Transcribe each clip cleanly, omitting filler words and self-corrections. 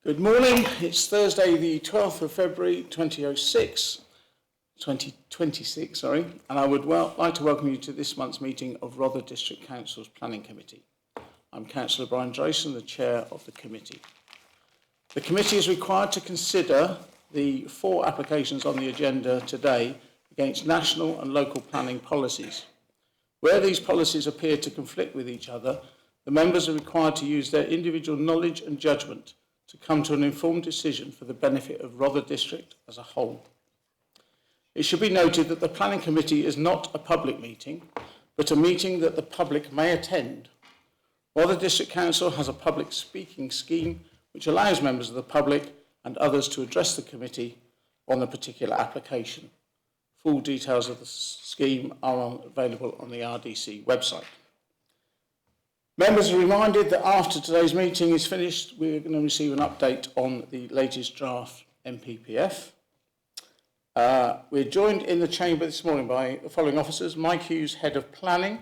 Good morning. It's Thursday, the 12th of February 2026, and I would like to welcome you to this month's meeting of Rother District Council's Planning Committee. I'm Councillor Brian Drayson, the Chair of the committee. The committee is required to consider the 4 applications on the agenda today against national and local planning policies. Where these policies appear to conflict with each other, the members are required to use their individual knowledge and judgment to come to an informed decision for the benefit of Rother District as a whole. It should be noted that the Planning Committee is not a public meeting, but a meeting that the public may attend. Rother District Council has a public speaking scheme which allows members of the public and others to address the committee on a particular application. Full details of the scheme are available on the RDC website. Members are reminded that after today's meeting is finished, we're going to receive an update on the latest draft MPPF. We're joined in the chamber this morning by the following officers: Mike Hughes, Head of Planning.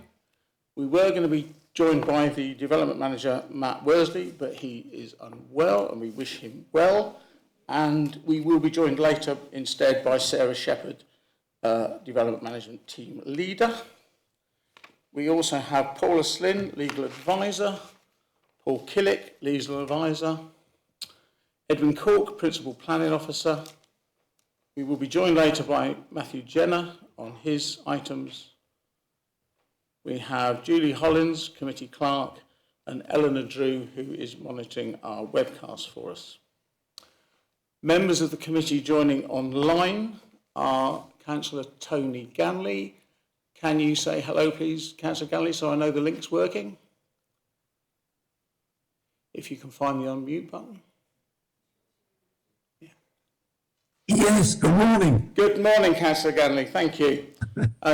We were going to be joined by the Development Manager, Matt Worsley, but he is unwell and we wish him well. And we will be joined later instead by Sarah Shepherd, Development Management Team Leader. We also have Paula Slynn, Legal Advisor, Paul Killick, Legal Advisor, Edwin Cork, Principal Planning Officer. We will be joined later by Matthew Jenner on his items. We have Julie Hollins, Committee Clerk, and Eleanor Drew, who is monitoring our webcast for us. Members of the committee joining online are Councillor Tony Ganley. Can you say hello, please, Councillor Ganley, so I know the link's working? If you can find the unmute button. Yeah. Yes, good morning. Good morning, Councillor Ganley, thank you.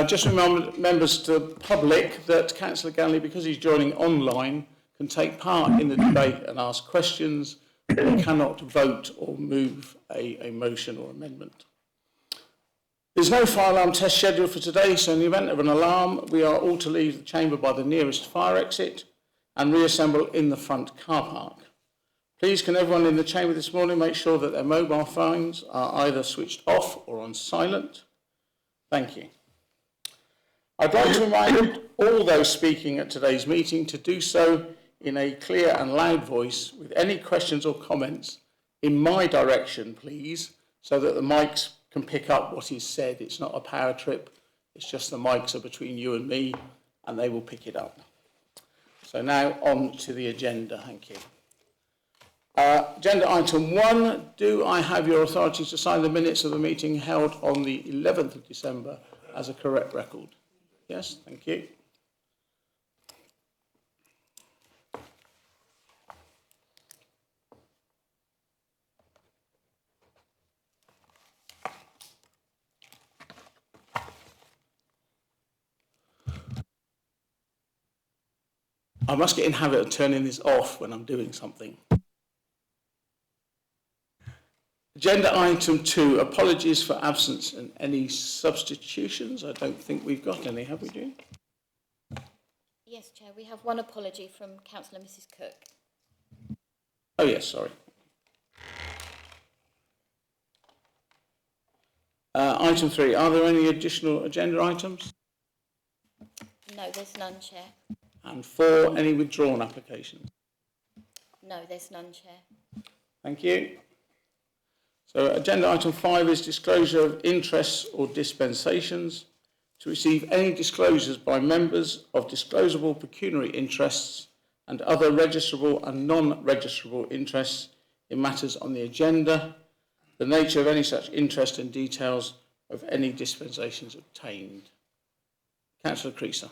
Just remind members to the public that Councillor Ganley, because he's joining online, can take part in the debate and ask questions, but he cannot vote or move a motion or amendment. There's no fire alarm test scheduled for today, so in the event of an alarm, we are all to leave the chamber by the nearest fire exit and reassemble in the front car park. Please, can everyone in the chamber this morning make sure that their mobile phones are either switched off or on silent? Thank you. I'd like to remind all those speaking at today's meeting to do so in a clear and loud voice with any questions or comments in my direction, please, so that the mics can pick up what is said. It's not a power trip, it's just the mics are between you and me and they will pick it up. So now on to the agenda, thank you. Agenda item 1, do I have your authority to sign the minutes of the meeting held on the 11th of December as a correct record? Yes, thank you. I must get in habit of turning this off when I'm doing something. Agenda item 2, apologies for absence and any substitutions. I don't think we've got any, have we, June? Yes, Chair, we have one apology from Councillor Mrs Cook. Oh yes, sorry. Item 3, are there any additional agenda items? No, there's none, Chair. And 4, any withdrawn applications? No, there's none, Chair. Thank you. So agenda item 5 is disclosure of interests or dispensations. To receive any disclosures by members of disclosable pecuniary interests and other registrable and non-registrable interests in matters on the agenda, the nature of any such interest and details of any dispensations obtained. Councillor Creaser.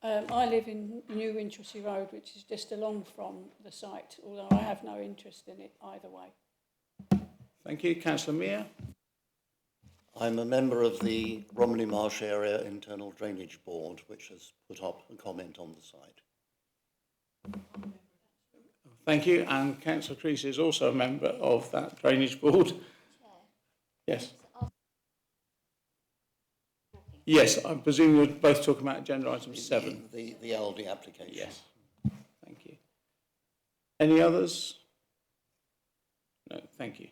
I live in New Winchelsea Road, which is just along from the site, although I have no interest in it either way. Thank you. Councillor Mear. I'm a member of the Romiley Marsh Area Internal Drainage Board, which has put up a comment on the site. Thank you. And Councillor Creaser is also a member of that drainage board. Chair. Yes. Yes, I presume you're both talking about agenda item 7. The LD application. Yes. Thank you. Any others? Thank you.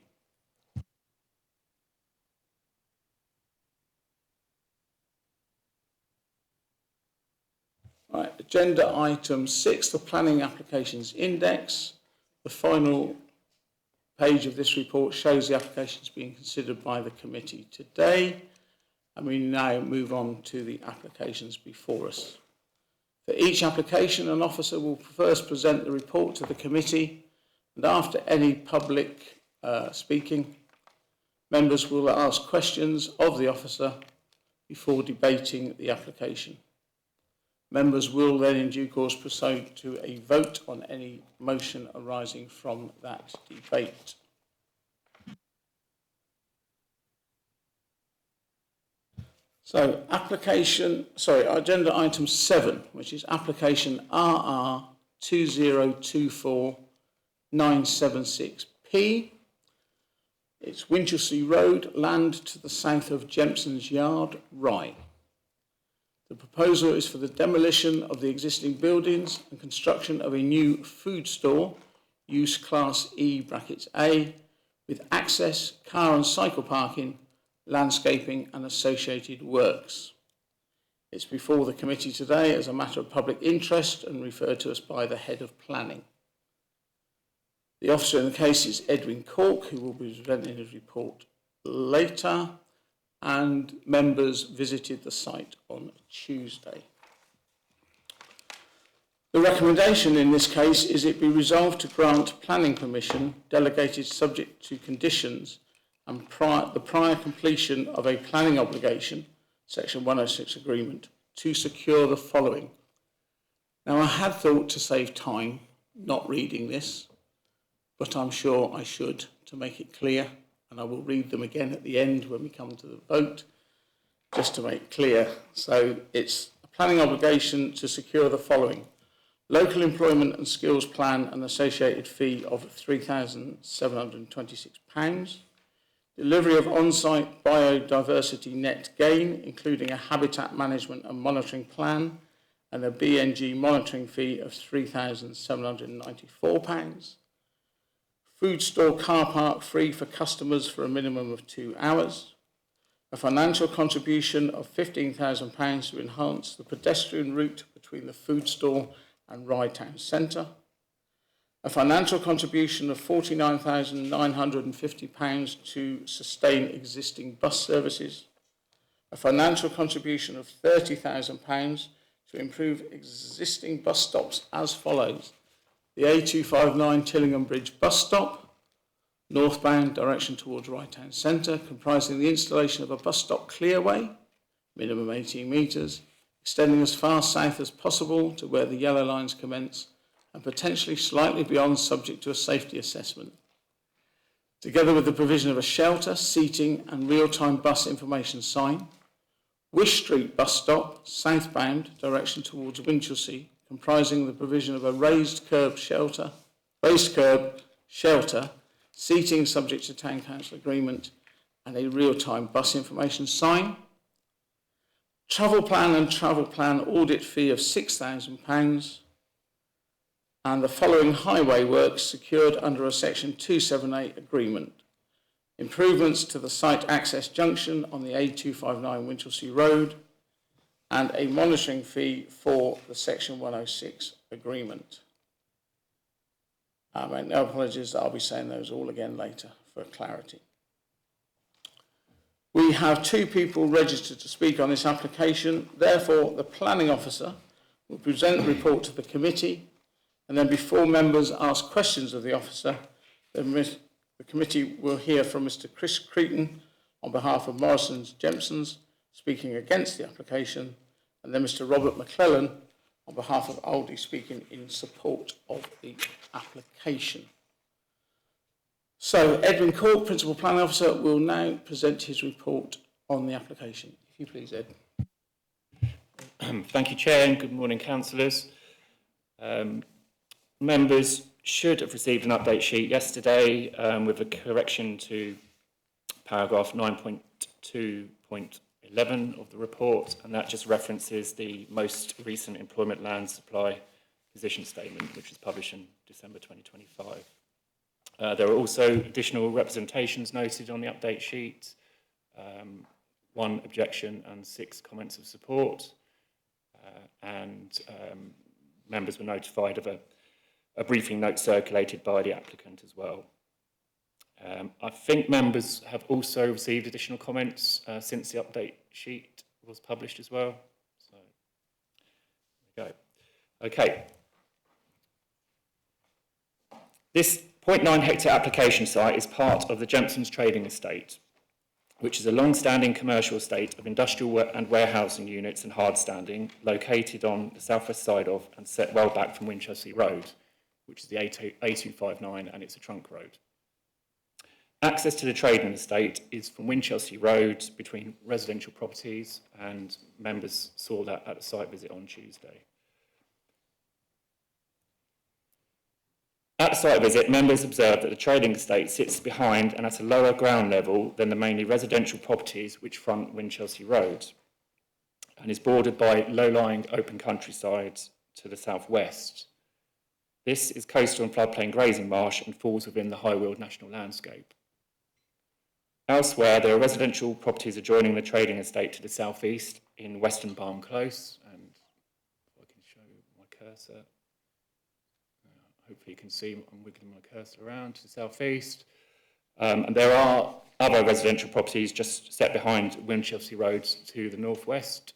Right, agenda item 6, the Planning Applications Index. The final page of this report shows the applications being considered by the committee today, and we now move on to the applications before us. For each application, an officer will first present the report to the committee, and after any public speaking, members will ask questions of the officer before debating the application. Members will then in due course proceed to a vote on any motion arising from that debate. So agenda item 7, which is application RR 2024976P. It's Winchelsea Road, land to the south of Jempson's Yard, Rye. The proposal is for the demolition of the existing buildings and construction of a new food store, use class E (A), with access, car and cycle parking, landscaping and associated works. It's before the committee today as a matter of public interest and referred to us by the head of planning. The officer in the case is Edwin Cork, who will be presenting his report later, and members visited the site on Tuesday. The recommendation in this case is it be resolved to grant planning permission delegated subject to conditions and the prior completion of a planning obligation, Section 106 agreement, to secure the following. Now, I had thought to save time not reading this, but I'm sure I should to make it clear, and I will read them again at the end when we come to the vote, just to make clear. So it's a planning obligation to secure the following: local employment and skills plan and associated fee of £3,726, delivery of on-site biodiversity net gain, including a habitat management and monitoring plan, and a BNG monitoring fee of £3,794, food store car park free for customers for a minimum of 2 hours, a financial contribution of £15,000 to enhance the pedestrian route between the food store and Rye Town Centre, a financial contribution of £49,950 to sustain existing bus services, a financial contribution of £30,000 to improve existing bus stops as follows: the A259 Tillingham Bridge bus stop, northbound direction towards Rye Town Centre, comprising the installation of a bus stop clearway, minimum 18 metres, extending as far south as possible to where the yellow lines commence, and potentially slightly beyond, subject to a safety assessment, together with the provision of a shelter, seating and real-time bus information sign. Wish Street bus stop, southbound, direction towards Winchelsea, comprising the provision of a raised curb shelter, seating subject to Town Council agreement, and a real-time bus information sign. Travel plan and travel plan audit fee of £6,000, and the following highway works secured under a Section 278 agreement: improvements to the site access junction on the A259 Winchelsea Road, and a monitoring fee for the Section 106 agreement. I make no apologies that I'll be saying those all again later for clarity. We have 2 people registered to speak on this application. Therefore, the planning officer will present the report to the committee, and then before members ask questions of the officer, the committee will hear from Mr. Chris Cretan on behalf of Morrison's Jempsons, speaking against the application, and then Mr. Robert McClellan on behalf of Aldi, speaking in support of the application. So Edwin Cork, Principal Planning Officer, will now present his report on the application. If you please, Ed. Thank you, Chair, and good morning, councillors. Members should have received an update sheet yesterday with a correction to paragraph 9.2.11 of the report, and that just references the most recent employment land supply position statement, which was published in December 2025. There are also additional representations noted on the update sheet, 1 objection and 6 comments of support, and members were notified of a briefing note circulated by the applicant as well. I think members have also received additional comments since the update sheet was published as well. So, there we go. Okay. This 0.9 hectare application site is part of the Jempsons Trading Estate, which is a long-standing commercial estate of industrial and warehousing units and hard-standing, located on the southwest side of and set well back from Winchelsea Road, which is the A259, and it's a trunk road. Access to the trading estate is from Winchelsea Road between residential properties, and members saw that at a site visit on Tuesday. At the site visit, members observed that the trading estate sits behind and at a lower ground level than the mainly residential properties which front Winchelsea Road, and is bordered by low-lying open countryside to the southwest. This is coastal and floodplain grazing marsh and falls within the High Weald National Landscape. Elsewhere, there are residential properties adjoining the trading estate to the southeast in Western Barn Close, and if I can show my cursor, hopefully you can see I'm wiggling my cursor around to the southeast. And there are other residential properties just set behind Winchelsea Road to the northwest.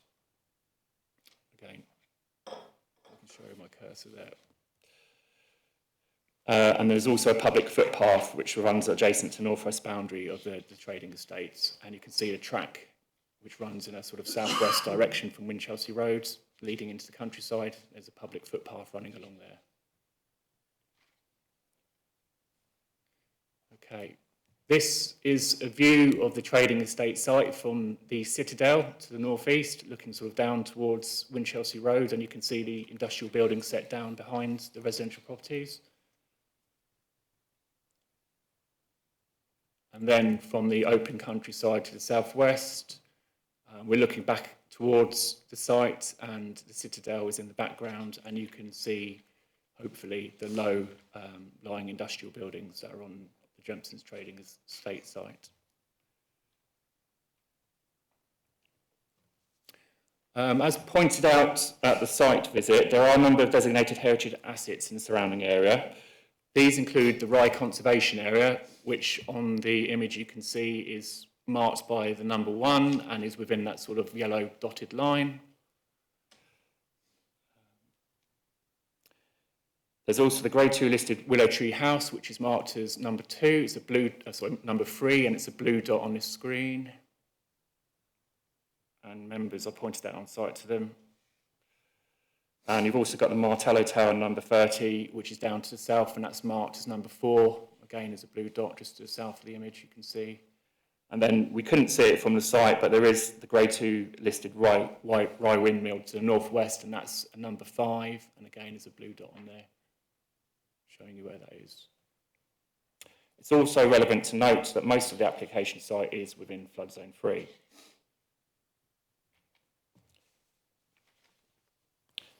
Again, I can show you my cursor there. And there's also a public footpath which runs adjacent to the northwest boundary of the trading estates. And you can see a track which runs in a sort of southwest direction from Winchelsea Road, leading into the countryside. There's a public footpath running along there. Okay, this is a view of the trading estate site from the Citadel to the northeast, looking sort of down towards Winchelsea Road, and you can see the industrial buildings set down behind the residential properties. And then from the open countryside to the southwest, we're looking back towards the site, and the Citadel is in the background, and you can see, hopefully, the low lying industrial buildings that are on the Jempsons Trading Estate site. As pointed out at the site visit, there are a number of designated heritage assets in the surrounding area. These include the Rye Conservation Area, which on the image you can see is marked by the number 1 and is within that sort of yellow dotted line. There's also the Grade 2 listed Willow Tree House, which is marked as number 2. It's a blue, number 3, and it's a blue dot on this screen. And members, I pointed that on site to them. And you've also got the Martello Tower number 30, which is down to the south, and that's marked as number 4. Again, there's a blue dot just to the south of the image, you can see. And then we couldn't see it from the site, but there is the Grade 2 listed Rye Windmill to the northwest, and that's a number 5. And again, there's a blue dot on there, showing you where that is. It's also relevant to note that most of the application site is within flood zone 3.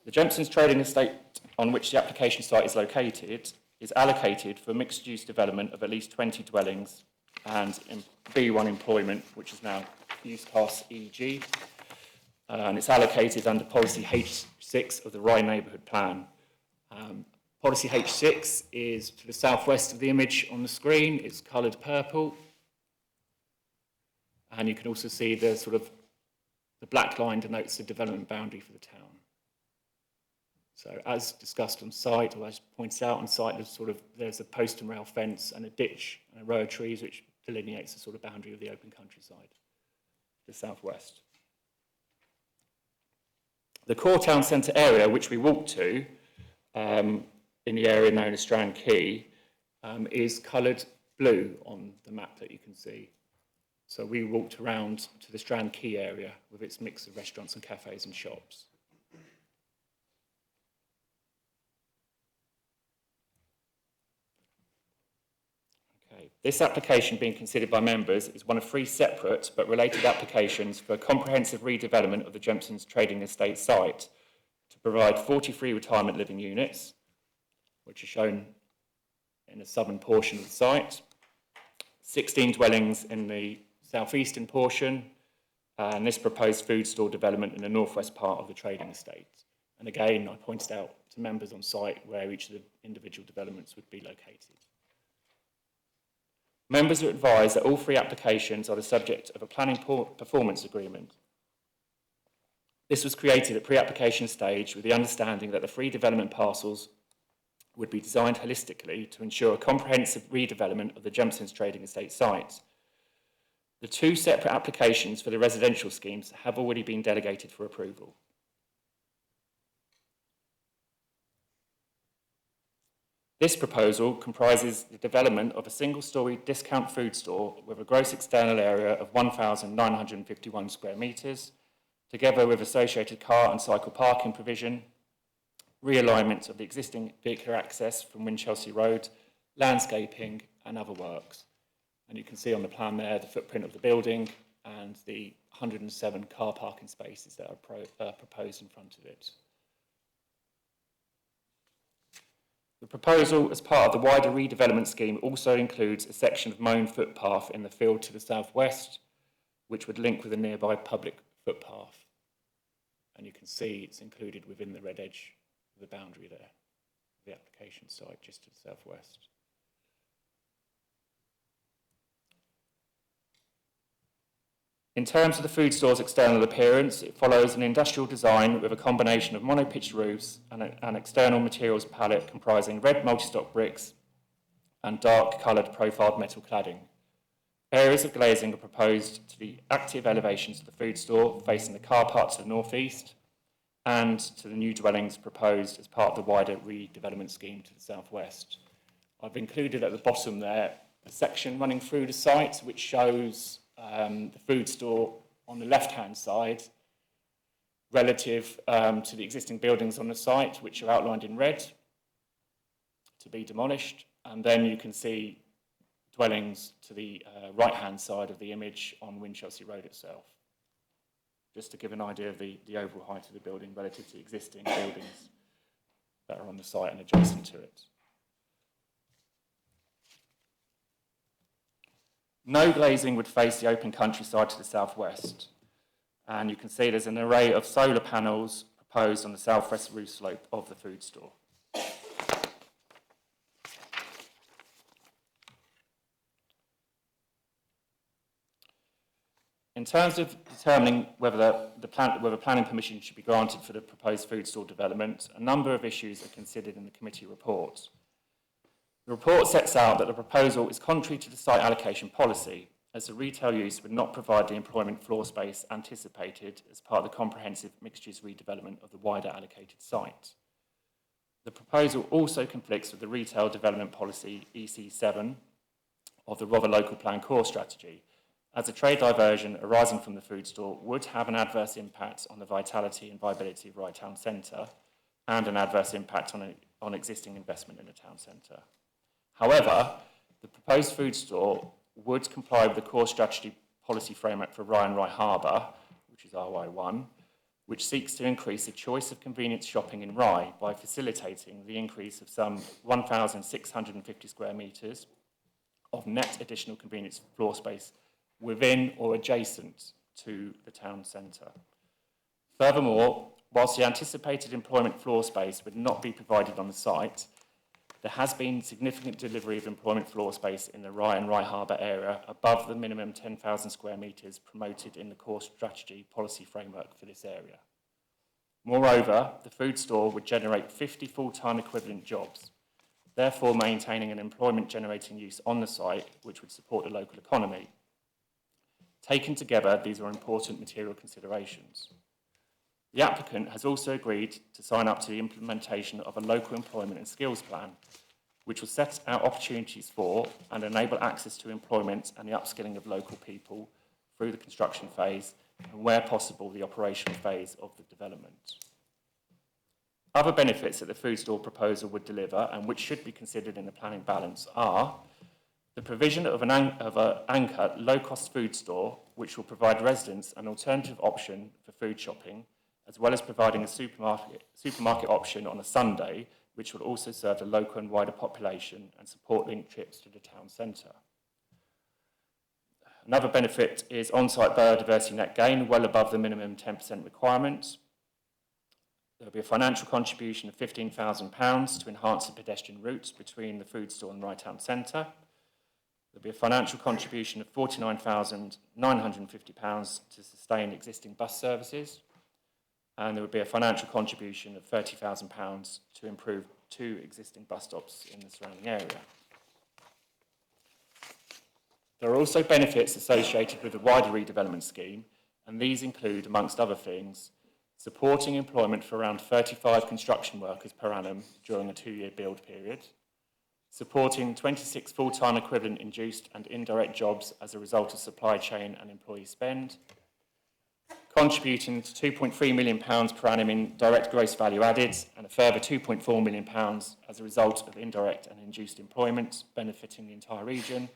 The Jempsons Trading Estate on which the application site is located is allocated for mixed-use development of at least 20 dwellings and B1 employment, which is now use class EG, and it's allocated under policy H6 of the Rye Neighbourhood Plan. Policy H6 is to the southwest of the image on the screen. It's coloured purple, and you can also see the sort of the black line denotes the development boundary for the town. So as discussed on site, or as pointed out on site, there's a post and rail fence and a ditch and a row of trees which delineates the sort of boundary of the open countryside to the southwest. The core town centre area, which we walked to in the area known as Strand Quay, is coloured blue on the map that you can see. So we walked around to the Strand Quay area with its mix of restaurants and cafes and shops. This application being considered by members is one of 3 separate but related applications for a comprehensive redevelopment of the Jempsons Trading Estate site to provide 43 retirement living units, which are shown in the southern portion of the site, 16 dwellings in the southeastern portion, and this proposed food store development in the northwest part of the trading estate. And again, I pointed out to members on site where each of the individual developments would be located. Members are advised that all three applications are the subject of a planning performance agreement. This was created at pre-application stage with the understanding that the three development parcels would be designed holistically to ensure a comprehensive redevelopment of the Jumpsons Trading Estate site. The two separate applications for the residential schemes have already been delegated for approval. This proposal comprises the development of a single-storey discount food store with a gross external area of 1,951 square metres, together with associated car and cycle parking provision, realignment of the existing vehicular access from Winchelsea Road, landscaping and other works. And you can see on the plan there the footprint of the building and the 107 car parking spaces that are proposed in front of it. The proposal as part of the wider redevelopment scheme also includes a section of mown footpath in the field to the southwest, which would link with a nearby public footpath. And you can see it's included within the red edge of the boundary there, the application site just to the southwest. In terms of the food store's external appearance, it follows an industrial design with a combination of mono-pitched roofs and an external materials palette comprising red multi-stock bricks and dark-coloured profiled metal cladding. Areas of glazing are proposed to the active elevations of the food store facing the car park to the northeast and to the new dwellings proposed as part of the wider redevelopment scheme to the southwest. I've included at the bottom there a section running through the site which shows the food store on the left-hand side relative to the existing buildings on the site, which are outlined in red to be demolished. And then you can see dwellings to the right-hand side of the image on Winchelsea Road itself, just to give an idea of the overall height of the building relative to the existing buildings that are on the site and adjacent to it. No glazing would face the open countryside to the southwest. And you can see there's an array of solar panels proposed on the southwest roof slope of the food store. In terms of determining whether planning permission should be granted for the proposed food store development, a number of issues are considered in the committee report. The report sets out that the proposal is contrary to the site allocation policy, as the retail use would not provide the employment floor space anticipated as part of the comprehensive mixed-use redevelopment of the wider allocated site. The proposal also conflicts with the retail development policy EC7 of the Rother Local Plan Core Strategy, as a trade diversion arising from the food store would have an adverse impact on the vitality and viability of Rye Town Centre and an adverse impact on existing investment in the town centre. However, the proposed food store would comply with the core strategy policy framework for Rye and Rye Harbour, which is RY1, which seeks to increase the choice of convenience shopping in Rye by facilitating the increase of some 1,650 square metres of net additional convenience floor space within or adjacent to the town centre. Furthermore, whilst the anticipated employment floor space would not be provided on the site, there has been significant delivery of employment floor space in the Rye and Rye Harbour area above the minimum 10,000 square metres promoted in the core strategy policy framework for this area. Moreover, the food store would generate 50 full-time equivalent jobs, therefore maintaining an employment generating use on the site which would support the local economy. Taken together, these are important material considerations. The applicant has also agreed to sign up to the implementation of a local employment and skills plan, which will set out opportunities for and enable access to employment and the upskilling of local people through the construction phase and, where possible, the operational phase of the development. Other benefits that the food store proposal would deliver and which should be considered in the planning balance are the provision of an anchor low-cost food store, which will provide residents an alternative option for food shopping, as well as providing a supermarket option on a Sunday which will also serve the local and wider population and support link trips to the town centre. Another benefit is on-site biodiversity net gain, well above the minimum 10% requirement. There will be a financial contribution of £15,000 to enhance the pedestrian routes between the food store and Rye Town Centre. There will be a financial contribution of £49,950 to sustain existing bus services. And there will be a financial contribution of £30,000 to improve 2 existing bus stops in the surrounding area. There are also benefits associated with the wider redevelopment scheme, and these include, amongst other things, supporting employment for around 35 construction workers per annum during a 2-year build period, supporting 26 full-time equivalent induced and indirect jobs as a result of supply chain and employee spend, contributing to £2.3 million per annum in direct gross value added and a further £2.4 million as a result of indirect and induced employment benefiting the entire region,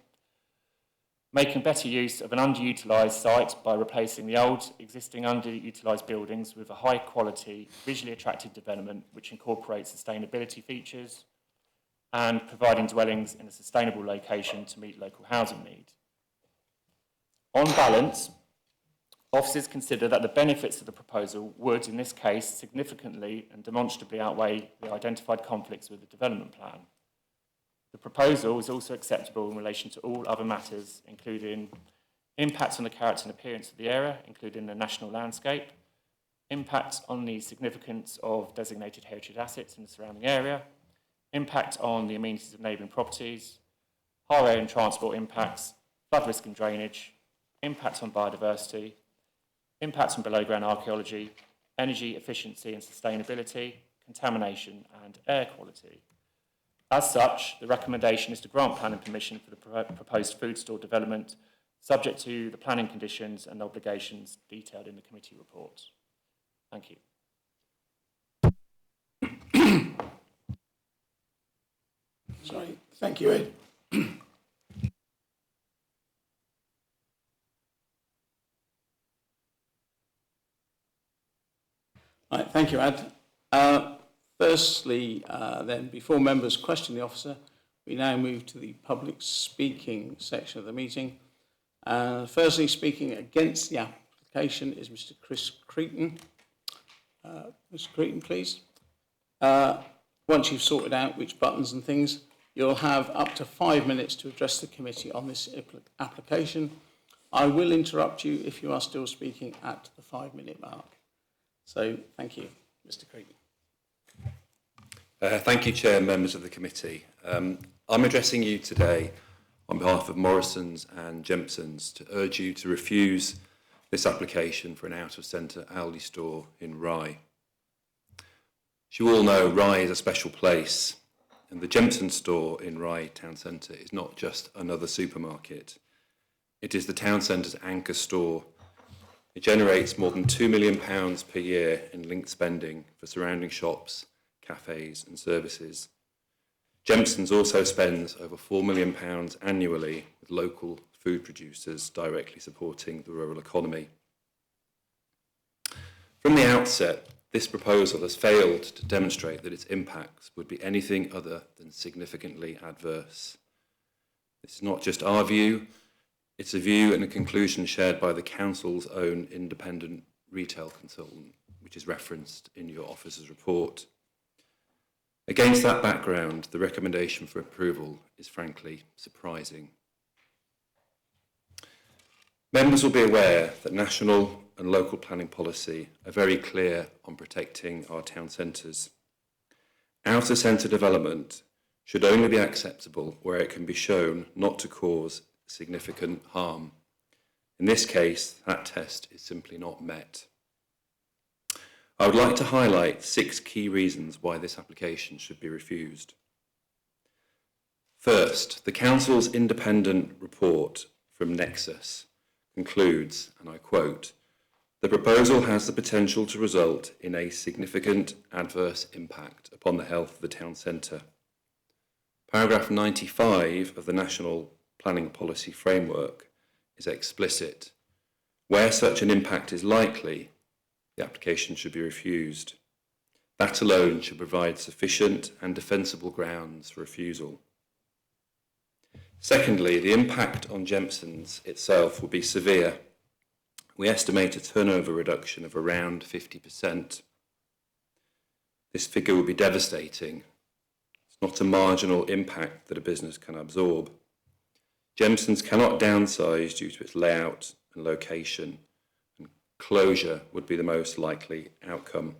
making better use of an underutilised site by replacing the old existing underutilised buildings with a high quality, visually attractive development which incorporates sustainability features, and providing dwellings in a sustainable location to meet local housing need. On balance, officers consider that the benefits of the proposal would, in this case, significantly and demonstrably outweigh the identified conflicts with the development plan. The proposal is also acceptable in relation to all other matters, including impacts on the character and appearance of the area, including the national landscape, impact on the significance of designated heritage assets in the surrounding area, impact on the amenities of neighbouring properties, highway and transport impacts, flood risk and drainage, impact on biodiversity, impact on below-ground archaeology, energy efficiency and sustainability, contamination and air quality. As such, the recommendation is to grant planning permission for the proposed food store development, subject to the planning conditions and obligations detailed in the committee report. Thank you. Sorry, thank you, Ed. Right, thank you, Ed. Firstly, then, before members question the officer, we now move to the public speaking section of the meeting. Firstly, speaking against the application is Mr. Chris Cretan. Mr. Cretan, please. Once you've sorted out which buttons and things, you'll have up to 5 minutes to address the committee on this application. I will interrupt you if you are still speaking at the 5-minute mark. So, thank you, Mr. Cretan. Thank you, Chair and members of the committee. I'm addressing you today on behalf of Morrisons and Jempsons to urge you to refuse this application for an out-of-centre Aldi store in Rye. As you all know, Rye is a special place, and the Jempson store in Rye Town Centre is not just another supermarket. It is the town centre's anchor store. It generates more than £2 million per year in linked spending for surrounding shops, cafes and services. Jempsons also spends over £4 million annually with local food producers directly supporting the rural economy. From the outset, this proposal has failed to demonstrate that its impacts would be anything other than significantly adverse. This is not just our view, it's a view and a conclusion shared by the Council's own independent retail consultant, which is referenced in your officer's report. Against that background, the recommendation for approval is frankly surprising. Members will be aware that national and local planning policy are very clear on protecting our town centres. Out-of-centre development should only be acceptable where it can be shown not to cause significant harm. In this case, that test is simply not met. I would like to highlight 6 key reasons why this application should be refused. First, the Council's independent report from Nexus concludes, and I quote, "The proposal has the potential to result in a significant adverse impact upon the health of the town centre." Paragraph 95 of the National Planning Policy Framework is explicit. Where such an impact is likely, the application should be refused. That alone should provide sufficient and defensible grounds for refusal. Secondly, the impact on Jempsons itself will be severe. We estimate a turnover reduction of around 50%. This figure will be devastating. It's not a marginal impact that a business can absorb. Jempsons cannot downsize due to its layout and location, and closure would be the most likely outcome.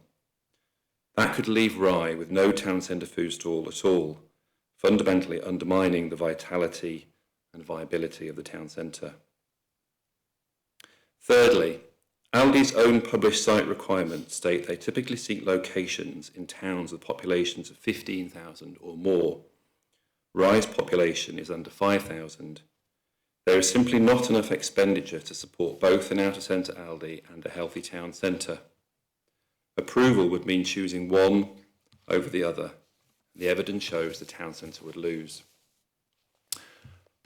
That could leave Rye with no town centre food stall at all, fundamentally undermining the vitality and viability of the town centre. Thirdly, Aldi's own published site requirements state they typically seek locations in towns with populations of 15,000 or more. Rye's population is under 5,000. There is simply not enough expenditure to support both an outer centre Aldi and a healthy town centre. Approval would mean choosing one over the other. The evidence shows the town centre would lose.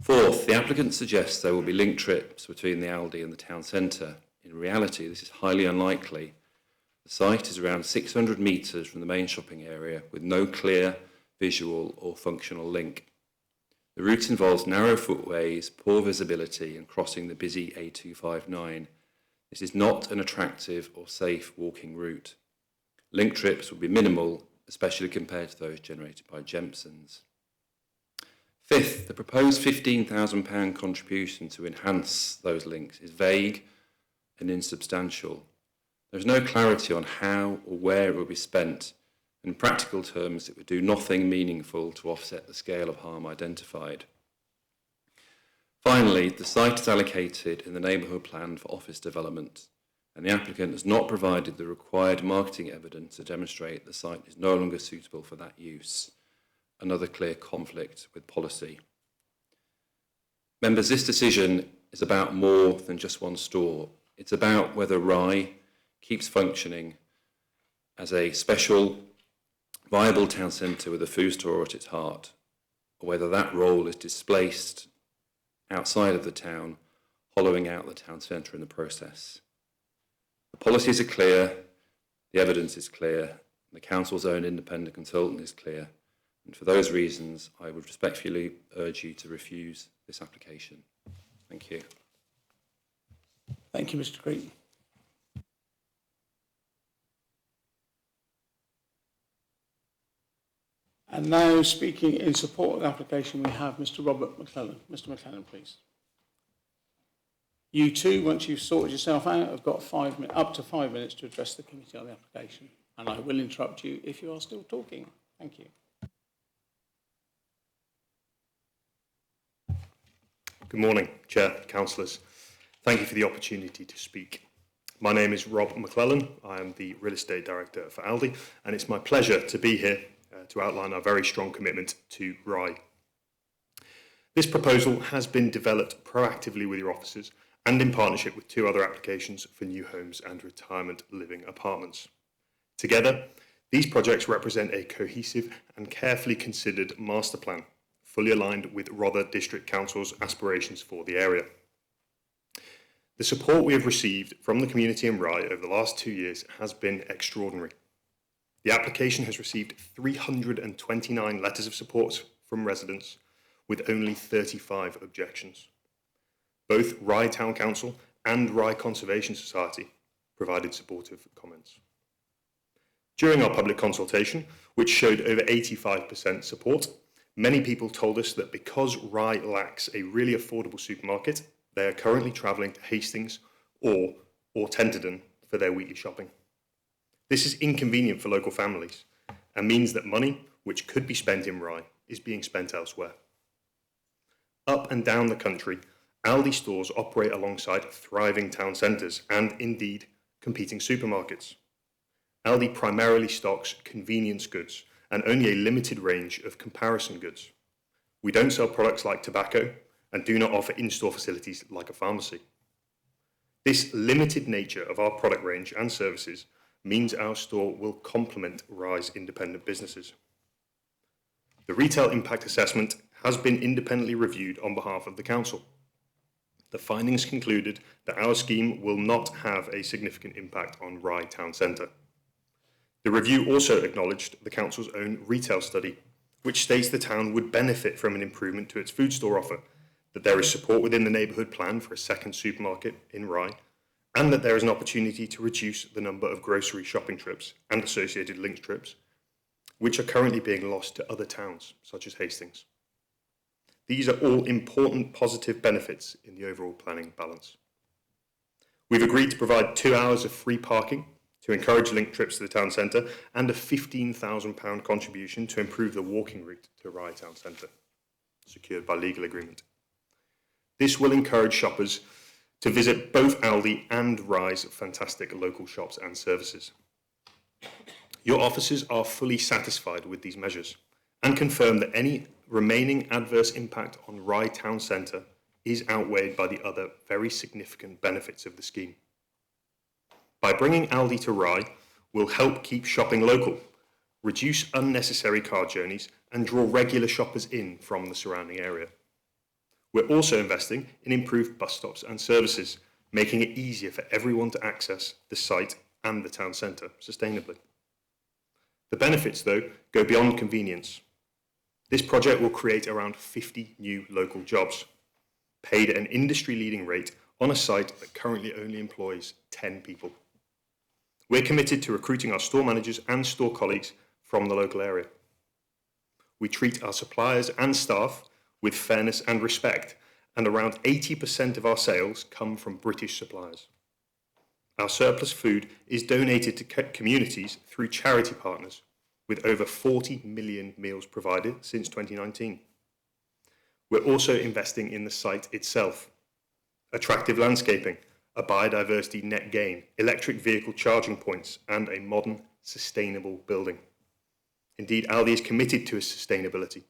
Fourth, the applicant suggests there will be link trips between the Aldi and the town centre. In reality, this is highly unlikely. The site is around 600 metres from the main shopping area with no clear visual or functional link. The route involves narrow footways, poor visibility and crossing the busy A259. This is not an attractive or safe walking route. Link trips will be minimal, especially compared to those generated by Jempsons. Fifth, the proposed £15,000 contribution to enhance those links is vague and insubstantial. There is no clarity on how or where it will be spent. In practical terms, it would do nothing meaningful to offset the scale of harm identified. Finally, the site is allocated in the neighbourhood plan for office development, and the applicant has not provided the required marketing evidence to demonstrate the site is no longer suitable for that use. Another clear conflict with policy. Members, this decision is about more than just one store. It's about whether Rye keeps functioning as a special, viable town centre with a food store at its heart, or whether that role is displaced outside of the town, hollowing out the town centre in the process. The policies are clear, the evidence is clear, and the council's own independent consultant is clear. And for those reasons, I would respectfully urge you to refuse this application. Thank you. Thank you, Mr. Green. And now, speaking in support of the application, we have Mr. Robert McClellan. Mr. McClellan, please. You too, once you've sorted yourself out, have got up to 5 minutes to address the committee on the application. And I will interrupt you if you are still talking. Thank you. Good morning, Chair, Councillors. Thank you for the opportunity to speak. My name is Rob McClellan. I am the Real Estate Director for Aldi, and it's my pleasure to be here to outline our very strong commitment to Rye. This proposal has been developed proactively with your officers and in partnership with 2 other applications for new homes and retirement living apartments. Together, these projects represent a cohesive and carefully considered master plan, fully aligned with Rother District Council's aspirations for the area. The support we have received from the community in Rye over the last 2 years has been extraordinary. The application has received 329 letters of support from residents, with only 35 objections. Both Rye Town Council and Rye Conservation Society provided supportive comments. During our public consultation, which showed over 85% support, many people told us that because Rye lacks a really affordable supermarket, they are currently travelling to Hastings or Tenterden for their weekly shopping. This is inconvenient for local families and means that money, which could be spent in Rye, is being spent elsewhere. Up and down the country, Aldi stores operate alongside thriving town centres and, indeed, competing supermarkets. Aldi primarily stocks convenience goods and only a limited range of comparison goods. We don't sell products like tobacco and do not offer in-store facilities like a pharmacy. This limited nature of our product range and services means our store will complement Rye's independent businesses. The retail impact assessment has been independently reviewed on behalf of the council. The findings concluded that our scheme will not have a significant impact on Rye Town Centre. The review also acknowledged the council's own retail study, which states the town would benefit from an improvement to its food store offer, that there is support within the neighbourhood plan for a second supermarket in Rye, and that there is an opportunity to reduce the number of grocery shopping trips and associated linked trips, which are currently being lost to other towns, such as Hastings. These are all important positive benefits in the overall planning balance. We've agreed to provide 2 hours of free parking to encourage linked trips to the town centre and a £15,000 contribution to improve the walking route to Rye Town Centre, secured by legal agreement. This will encourage shoppers to visit both Aldi and Rye's fantastic local shops and services. Your officers are fully satisfied with these measures and confirm that any remaining adverse impact on Rye Town Centre is outweighed by the other very significant benefits of the scheme. By bringing Aldi to Rye, we'll help keep shopping local, reduce unnecessary car journeys, and draw regular shoppers in from the surrounding area. We're also investing in improved bus stops and services, making it easier for everyone to access the site and the town centre sustainably. The benefits, though, go beyond convenience. This project will create around 50 new local jobs, paid at an industry-leading rate on a site that currently only employs 10 people. We're committed to recruiting our store managers and store colleagues from the local area. We treat our suppliers and staff with fairness and respect, and around 80% of our sales come from British suppliers. Our surplus food is donated to communities through charity partners, with over 40 million meals provided since 2019. We're also investing in the site itself. Attractive landscaping, a biodiversity net gain, electric vehicle charging points, and a modern, sustainable building. Indeed, Aldi is committed to its sustainability,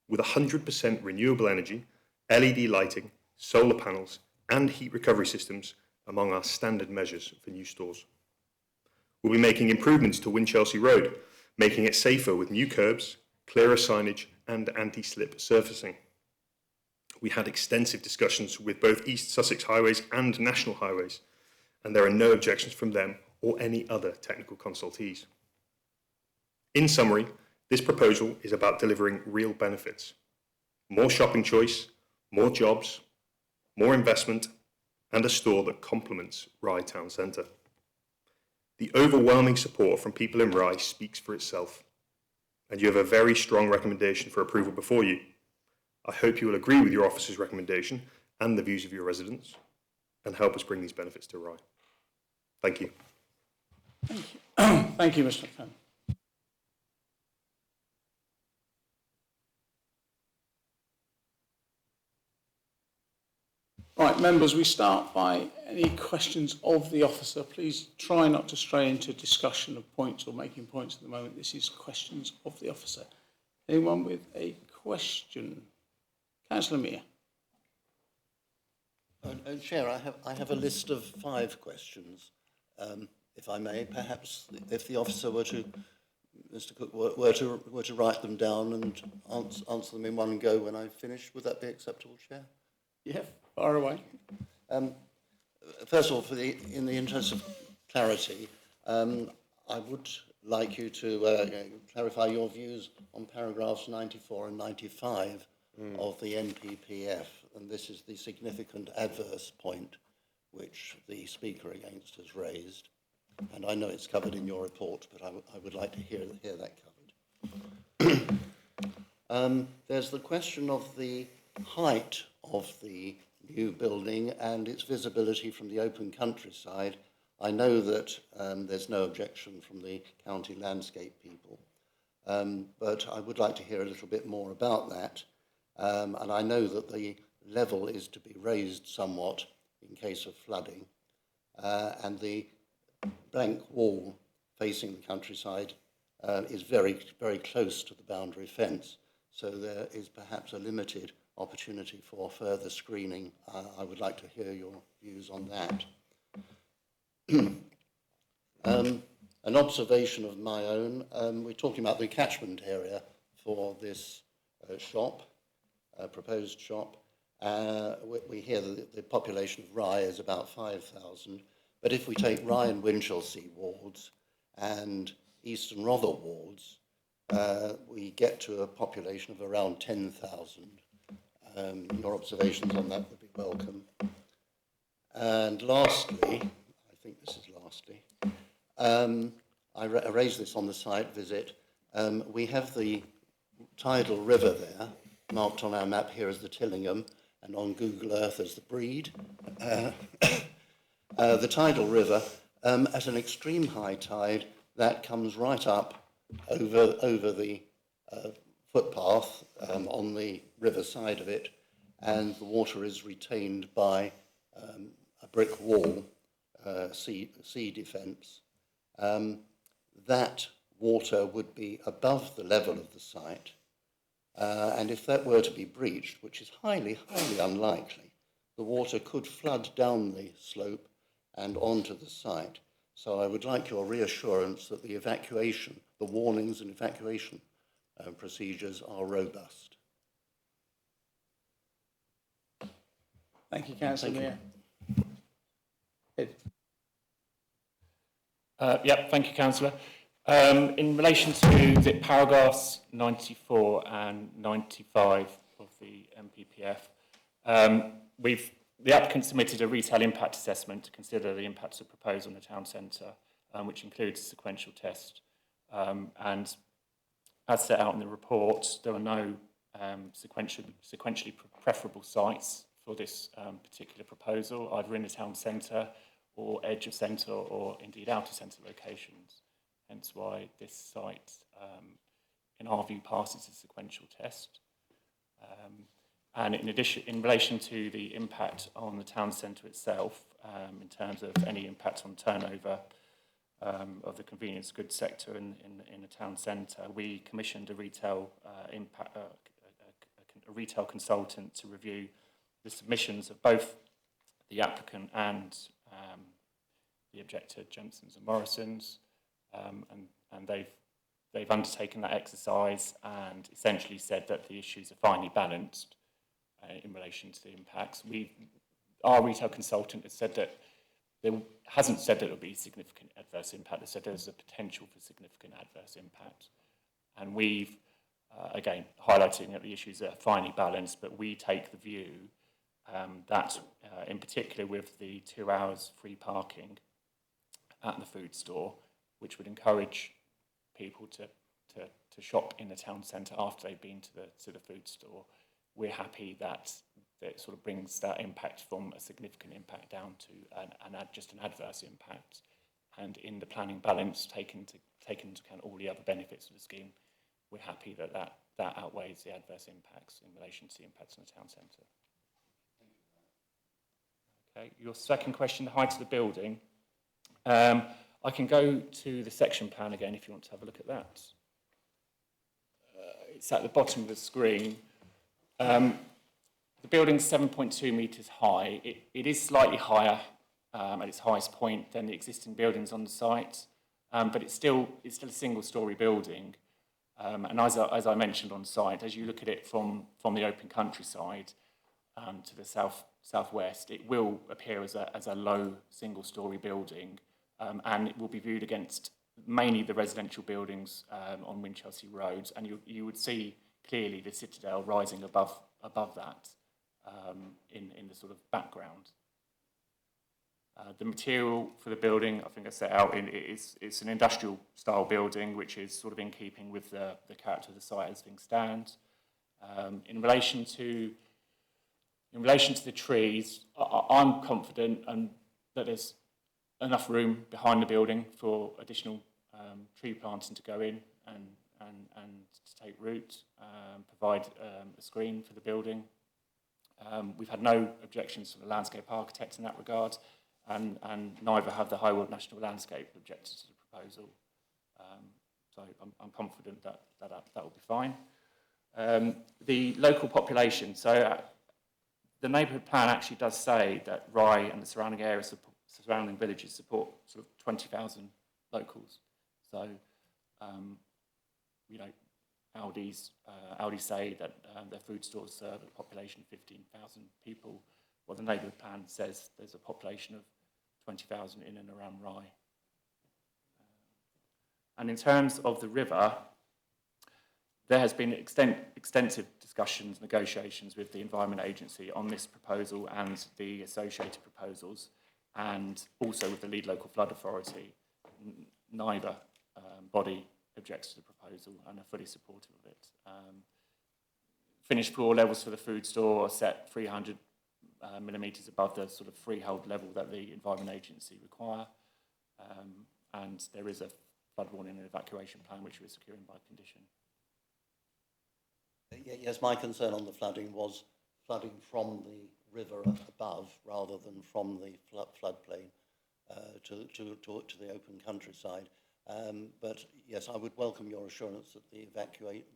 with 100% renewable energy, LED lighting, solar panels, and heat recovery systems among our standard measures for new stores. We'll be making improvements to Winchelsea Road, making it safer with new curbs, clearer signage, and anti-slip surfacing. We had extensive discussions with both East Sussex Highways and National Highways, and there are no objections from them or any other technical consultees. In summary, this proposal is about delivering real benefits: more shopping choice, more jobs, more investment, and a store that complements Rye Town Centre. The overwhelming support from people in Rye speaks for itself, and you have a very strong recommendation for approval before you. I hope you will agree with your officer's recommendation and the views of your residents, and help us bring these benefits to Rye. Thank you. Thank you, Mr. McFadden. Right, members, we start by any questions of the officer. Please try not to stray into discussion of points or making points at the moment. This is questions of the officer. Anyone with a question? Councillor Mear. Chair, I have a list of 5 questions, if I may. Perhaps if the officer were to, Mr. Cook, were to write them down and answer them in one go when I finish, would that be acceptable, Chair? Yeah, far away. First of all, in the interest of clarity, I would like you to clarify your views on paragraphs 94 and 95 of the NPPF, and this is the significant adverse point which the speaker against has raised. And I know it's covered in your report, but I would like to hear that covered. There's the question of the height of the new building and its visibility from the open countryside. I know that there's no objection from the county landscape people, but I would like to hear a little bit more about that. And I know that the level is to be raised somewhat in case of flooding, and the blank wall facing the countryside is very, very close to the boundary fence, so there is perhaps a limited opportunity for further screening. I would like to hear your views on that. An observation of my own, we're talking about the catchment area for this shop, proposed shop. We hear that the population of Rye is about 5,000, but if we take Rye and Winchelsea wards and Eastern Rother wards, we get to a population of around 10,000. Your observations on that would be welcome. And lastly, I think this is lastly, I raised this on the site visit. We have the tidal river there, marked on our map here as the Tillingham, and on Google Earth as the Breed. The tidal river, at an extreme high tide, that comes right up over the footpath on the river side of it, and the water is retained by a brick wall, sea defence. That water would be above the level of the site, and if that were to be breached, which is highly, highly unlikely, the water could flood down the slope and onto the site. So I would like your reassurance that the evacuation, the warnings and evacuation procedures are robust. Thank you, Councillor Mayor. Ed. Thank you, Councillor. In relation to the paragraphs 94 and 95 of the MPPF, the applicant submitted a retail impact assessment to consider the impacts of proposal on the town centre, which includes a sequential test. And as set out in the report, there are no sequentially preferable sites for this particular proposal, either in the town centre or edge of centre or indeed outer centre locations. Hence why this site, in our view, passes the sequential test. And in addition, in relation to the impact on the town centre itself, in terms of any impact on turnover of the convenience goods sector in the town centre, we commissioned a retail retail consultant to review the submissions of both the applicant and the objector, Jempsons and Morrisons, and they've undertaken that exercise and essentially said that the issues are finely balanced in relation to the impacts. Our retail consultant has said that hasn't said that it will be significant adverse impact. They said there's a potential for significant adverse impact, and we've again highlighting that the issues are finely balanced. But we take the view that, in particular, with the 2 hours free parking at the food store, which would encourage people to shop in the town centre after they've been to the food store, we're happy that it sort of brings that impact from a significant impact down to just an adverse impact. And in the planning balance, taking into account all the other benefits of the scheme, we're happy that outweighs the adverse impacts in relation to the impacts on the town centre. Okay, your second question, the height of the building. I can go to the section plan again if you want to have a look at that. It's at the bottom of the screen. The building's 7.2 metres high. It is slightly higher at its highest point than the existing buildings on the site, but it's still a single-storey building. And as I mentioned on site, as you look at it from the open countryside to the southwest, it will appear as a low single-storey building, and it will be viewed against mainly the residential buildings on Winchelsea Road, and you would see clearly the citadel rising above that in the sort of background. The material for the building, I think I set out, it's an industrial style building, which is sort of in keeping with the character of the site as things stand. In relation to the trees, I'm confident that there's enough room behind the building for additional tree planting to go in and to take root, provide a screen for the building. We've had no objections from the landscape architect in that regard, and neither have the Highwood National Landscape objected to the proposal. So I'm confident that will be fine. The local population, so the neighbourhood plan actually does say that Rye and the surrounding areas, surrounding villages support sort of 20,000 locals. So, Aldi say that their food stores serve a population of 15,000 people. Well, the neighbourhood plan says there's a population of 20,000 in and around Rye. And in terms of the river, there has been extensive discussions, negotiations with the Environment Agency on this proposal and the associated proposals, and also with the lead local flood authority. Neither body objects to the proposal and are fully supportive of it. Finished floor levels for the food store are set 300 millimetres above the sort of freehold level that the Environment Agency require, and there is a flood warning and evacuation plan which we're securing by condition. Yes, my concern on the flooding was flooding from the river above rather than from the floodplain to the open countryside. But yes, I would welcome your assurance that the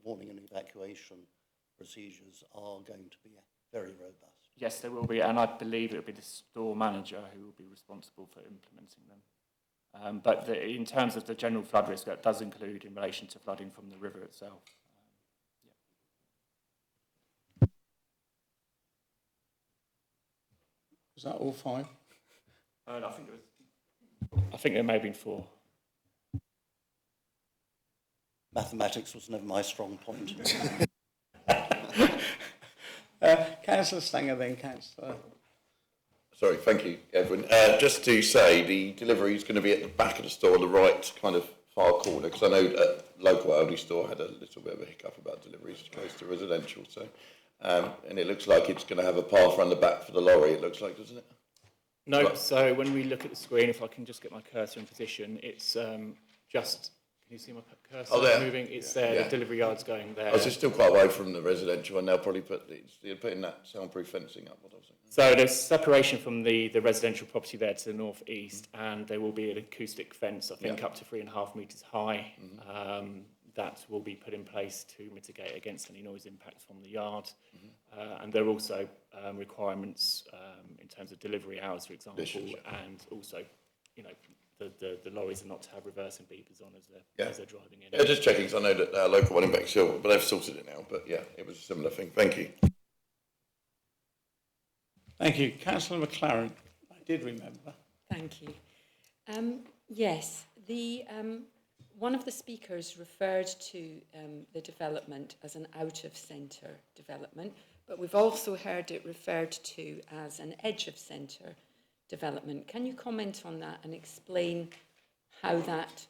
warning and evacuation procedures are going to be very robust. Yes, there will be, and I believe it will be the store manager who will be responsible for implementing them. But in terms of the general flood risk, that does include in relation to flooding from the river itself. Is that all 5? I think there may have been 4. Mathematics was never my strong point. Councillor Stanger, then Councillor. Sorry, thank you, Edwin. Just to say, the delivery is going to be at the back of the store, the right kind of far corner, because I know that local Aldi store had a little bit of a hiccup about deliveries close to residential. So, and it looks like it's going to have a path around the back for the lorry. It looks like, doesn't it? No. So when we look at the screen, if I can just get my cursor in position, it's just. Can you see my cursor moving? It's there. Yeah. The delivery yard's going there. Oh, so it's still quite away from the residential, and they'll probably putting that soundproof fencing up. What I was thinking. So there's separation from the residential property there to the northeast, and there will be an acoustic fence, I think, up to 3.5 metres high. That will be put in place to mitigate against any noise impacts from the yard. And there are also requirements in terms of delivery hours, for example, and also, you know, the lorries are not to have reversing beepers on as they're driving in. Yeah, just checking, because I know that our local one in Bexhill, but they've sorted it now. But yeah, it was a similar thing. Thank you. Thank you. Councillor McLaren, I did remember. Thank you. Yes, one of the speakers referred to the development as an out-of-centre development, but we've also heard it referred to as an edge-of-centre development. Can you comment on that and explain how that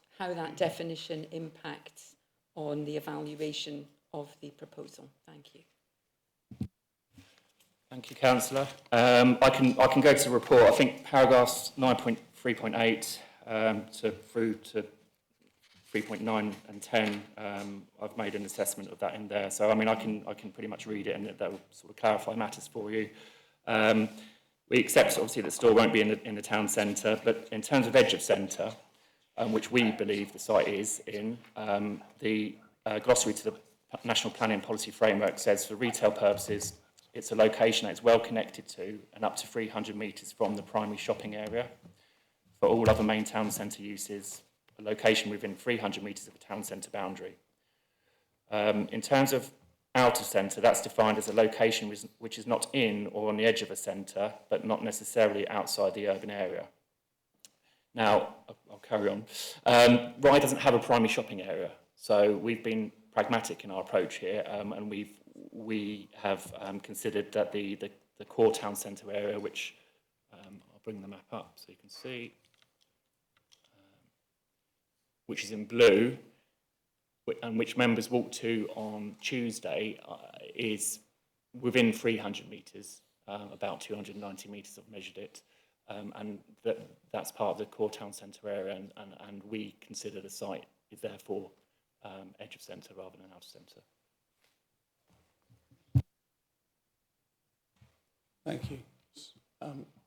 definition impacts on the evaluation of the proposal? Thank you. Thank you, Councillor. I can go to the report. I think paragraphs 9.3.8 through to 3.9 and 10. I've made an assessment of that in there. So I mean, I can pretty much read it, and that will sort of clarify matters for you. We accept, obviously, that the store won't be in the town centre, but in terms of edge of centre, which we believe the site is in, the glossary to the National Planning Policy Framework says, for retail purposes, it's a location that is well connected to and up to 300 metres from the primary shopping area. For all other main town centre uses, a location within 300 metres of a town centre boundary. In terms of out of centre, that's defined as a location which is not in or on the edge of a centre, but not necessarily outside the urban area. Now, I'll carry on. Rye doesn't have a primary shopping area, so we've been pragmatic in our approach here, and we have considered that the core town centre area, which I'll bring the map up so you can see, which is in blue, and which members walked to on Tuesday, is within 300 metres, about 290 metres I've measured it, and that's part of the core town centre area, and we consider the site is therefore edge of centre rather than out of centre. Thank you.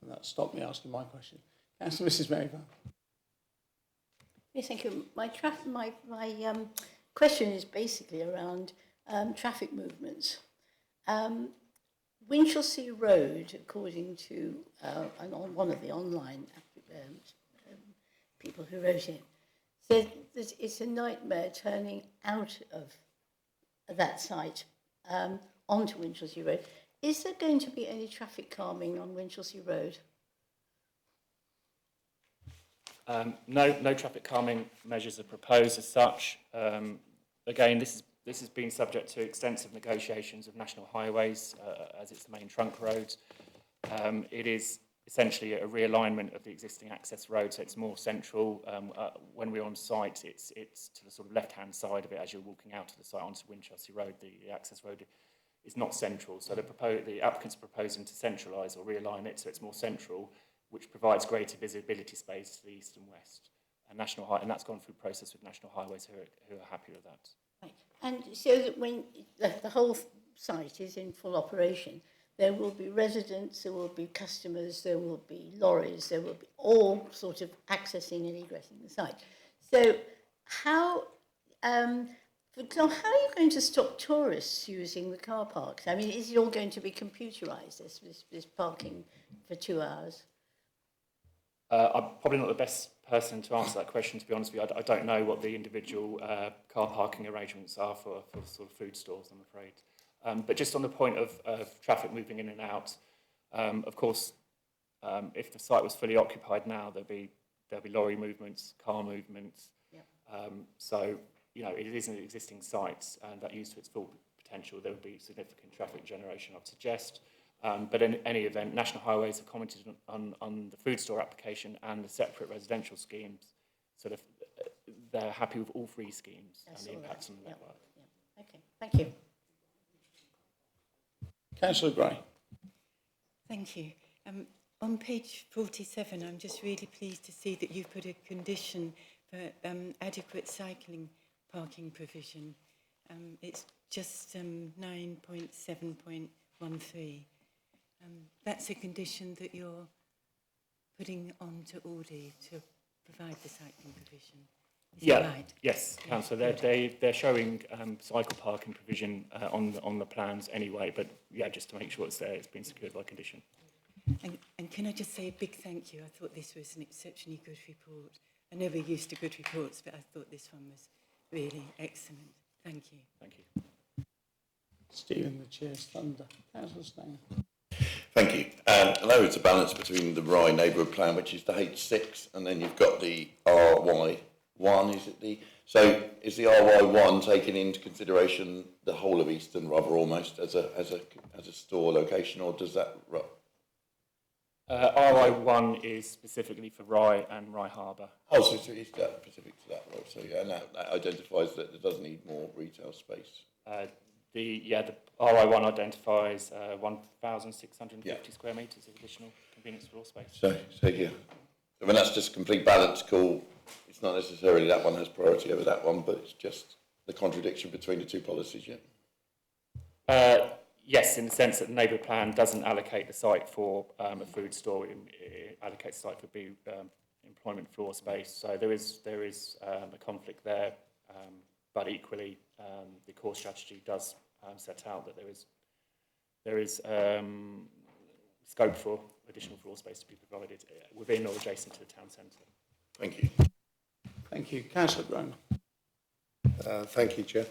That stopped me asking my question. Councillor Mrs. Merivale. Yes, thank you. My question is basically around traffic movements. Winchelsea Road, according to on one of the online people who wrote it, said that it's a nightmare turning out of that site onto Winchelsea Road. Is there going to be any traffic calming on Winchelsea Road? No traffic calming measures are proposed as such. Again, this has been subject to extensive negotiations of national highways as it's the main trunk road. It is essentially a realignment of the existing access road, so it's more central. When we're on site, it's to the sort of left-hand side of it as you're walking out to the site onto Winchelsea Road. The access road is not central, so the applicants are proposing to centralise or realign it so it's more central, which provides greater visibility space to the east and west. And that's gone through process with National Highways who are happy with that. Right. And so that when the whole site is in full operation, there will be residents, there will be customers, there will be lorries, there will be all sort of accessing and egressing the site. So how, for example, how are you going to stop tourists using the car parks? I mean, is it all going to be computerised, this parking for 2 hours? I'm probably not the best person to answer that question, to be honest with you. I don't know what the individual car parking arrangements are for sort of food stores, I'm afraid. But just on the point of traffic moving in and out, of course, if the site was fully occupied now, there'll be lorry movements, car movements. Yep. So, you know, it is an existing site, and that used to its full potential, there would be significant traffic generation, I'd suggest. But in any event, National Highways have commented on the food store application and the separate residential schemes. Sort of, they're happy with all three schemes and the impacts on the network. Yeah. Okay, thank you. Councillor Gray. Thank you. On page 47, I'm just really pleased to see that you've put a condition for adequate cycling parking provision. It's just 9.7.13. That's a condition that you're putting on to Aldi to provide the cycling provision. Is that right? Yes, Councillor. They're showing cycle parking provision on the plans anyway, but yeah, just to make sure it's there, it's been secured by condition. And can I just say a big thank you? I thought this was an exceptionally good report. I never used to good reports, but I thought this one was really excellent. Thank you. Thank you. Stephen, the chair's thunder. Councillor Stanger. Thank you. I know it's a balance between the Rye neighbourhood plan, which is the H6, and then you've got the RY1, is it so is the RY1 taking into consideration the whole of Easton Rother almost as a store location, or does that... RI1 is specifically for Rye and Rye Harbour. Oh, so it's that specific to that, right? So yeah, that identifies that it does need more retail space. The RI1 identifies 1,650 square metres of additional convenience floor space. So yeah, I mean that's just complete balance. Cool. It's not necessarily that one has priority over that one, but it's just the contradiction between the two policies. Yeah. Yes, in the sense that the neighbourhood plan doesn't allocate the site for a food store; it allocates the site for employment floor space. So there is a conflict there, but equally, the core strategy does set out that there is scope for additional floor space to be provided within or adjacent to the town centre. Thank you. Thank you. Councillor Groner. Thank you, Chair.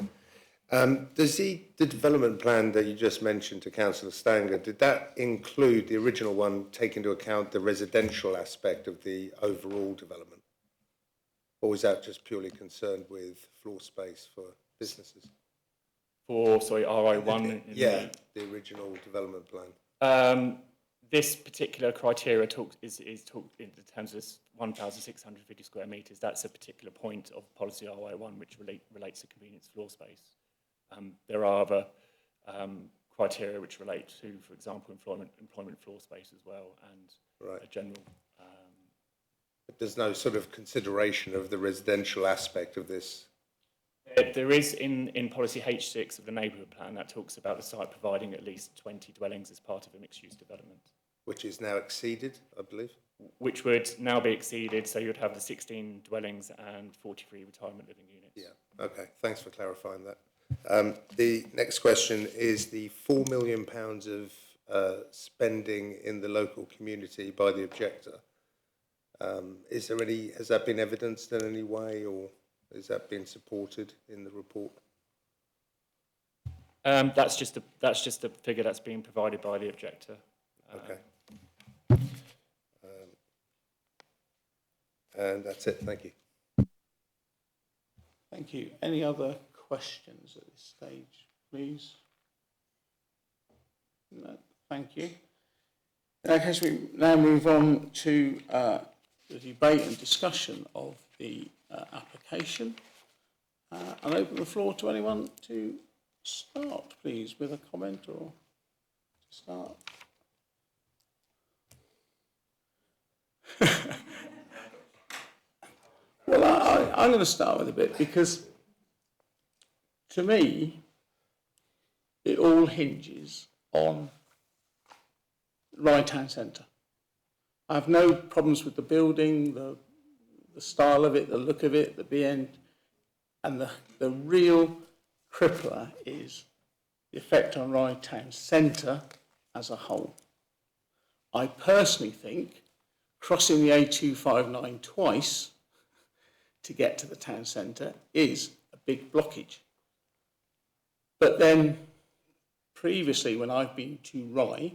Does the development plan that you just mentioned to Councillor Stanger, did that include the original one, take into account the residential aspect of the overall development? Or was that just purely concerned with floor space for businesses? RI1? Yeah, the original development plan. This particular criteria is talked in terms of 1,650 square metres. That's a particular point of policy RI1 which relates to convenience floor space. There are other criteria which relate to, for example, employment floor space as well, and a general... But there's no sort of consideration of the residential aspect of this? There is in policy H6 of the neighbourhood plan that talks about the site providing at least 20 dwellings as part of a mixed-use development. Which is now exceeded, I believe? Which would now be exceeded, so you'd have the 16 dwellings and 43 retirement living units. Yeah, okay, thanks for clarifying that. The next question is the £4 million of spending in the local community by the objector. Has that been evidenced in any way, or has that been supported in the report? That's just a figure that's being provided by the objector. Okay. And that's it. Thank you. Thank you. Any other questions at this stage, please? No, thank you. In that case, we now move on to the debate and discussion of the application. I'll open the floor to anyone to start, please, with a comment or to start. Well, I'm going to start with a bit because, to me, it all hinges on Rye Town Centre. I have no problems with the building, the style of it, the look of it, the BN, and the real crippler is the effect on Rye Town Centre as a whole. I personally think crossing the A259 twice to get to the town centre is a big blockage. But then, previously, when I've been to Rye,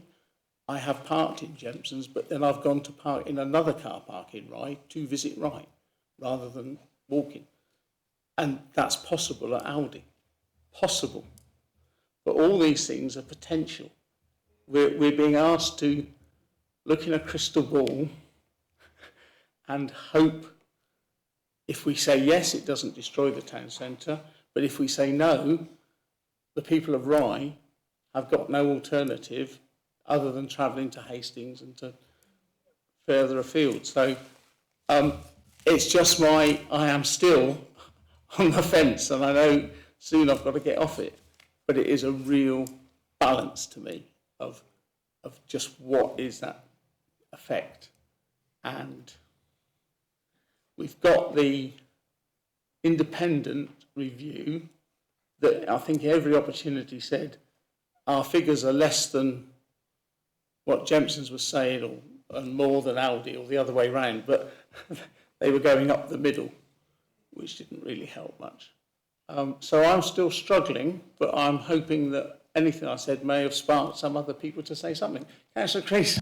I have parked in Jempson's, but then I've gone to park in another car park in Rye to visit Rye, rather than walking. And that's possible at Aldi. Possible. But all these things are potential. We're being asked to look in a crystal ball and hope. If we say yes, it doesn't destroy the town centre, but if we say no, the people of Rye have got no alternative other than travelling to Hastings and to further afield. So it's just I am still on the fence, and I know soon I've got to get off it, but it is a real balance to me of just what is that effect. And we've got the independent review that I think every opportunity said our figures are less than what Jempson's was saying and more than Aldi or the other way round, but they were going up the middle, which didn't really help much. So I'm still struggling, but I'm hoping that anything I said may have sparked some other people to say something. Councillor Crease.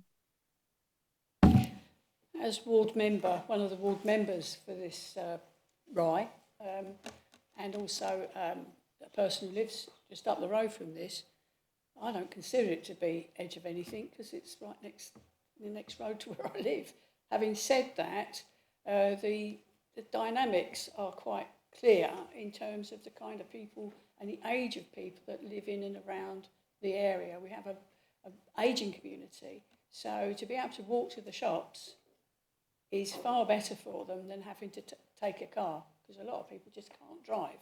As ward member, one of the ward members for this Rye, and also a person who lives just up the road from this, I don't consider it to be edge of anything because it's right next the next road to where I live. Having said that, the dynamics are quite clear in terms of the kind of people and the age of people that live in and around the area. We have an ageing community, so to be able to walk to the shops is far better for them than having to take a car, because a lot of people just can't drive.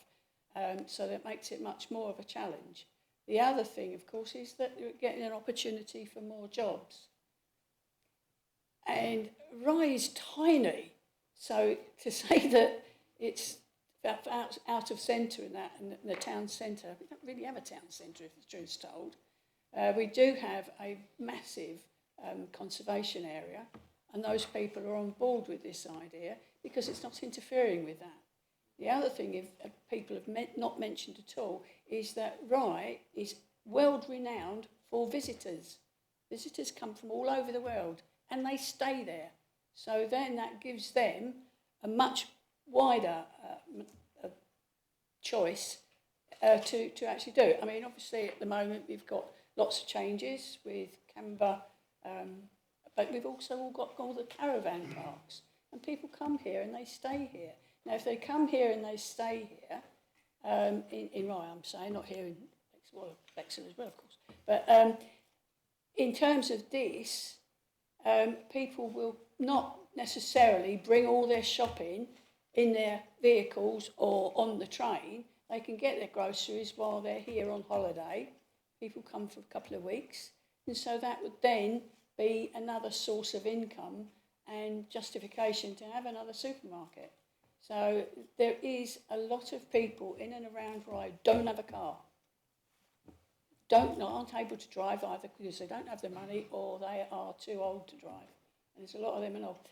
So that makes it much more of a challenge. The other thing, of course, is that you're getting an opportunity for more jobs. And Rye is tiny, so to say that it's out of centre in the town centre, we don't really have a town centre, if the truth's told. We do have a massive conservation area, and those people are on board with this idea because it's not interfering with that. The other thing if people have not mentioned at all is that Rye is world-renowned for visitors. Visitors come from all over the world and they stay there. So then that gives them a much wider choice to actually do it. I mean, obviously at the moment we've got lots of changes with Canberra, but we've also all got all the caravan parks, and people come here and they stay here. Now, if they come here and they stay here, in Rye, I'm saying, not here in Bexon as well, of course, but in terms of this, people will not necessarily bring all their shopping in their vehicles or on the train. They can get their groceries while they're here on holiday. People come for a couple of weeks, and so that would then be another source of income and justification to have another supermarket. So there is a lot of people in and around Rye don't have a car, aren't able to drive either because they don't have the money or they are too old to drive. And there's a lot of them and all.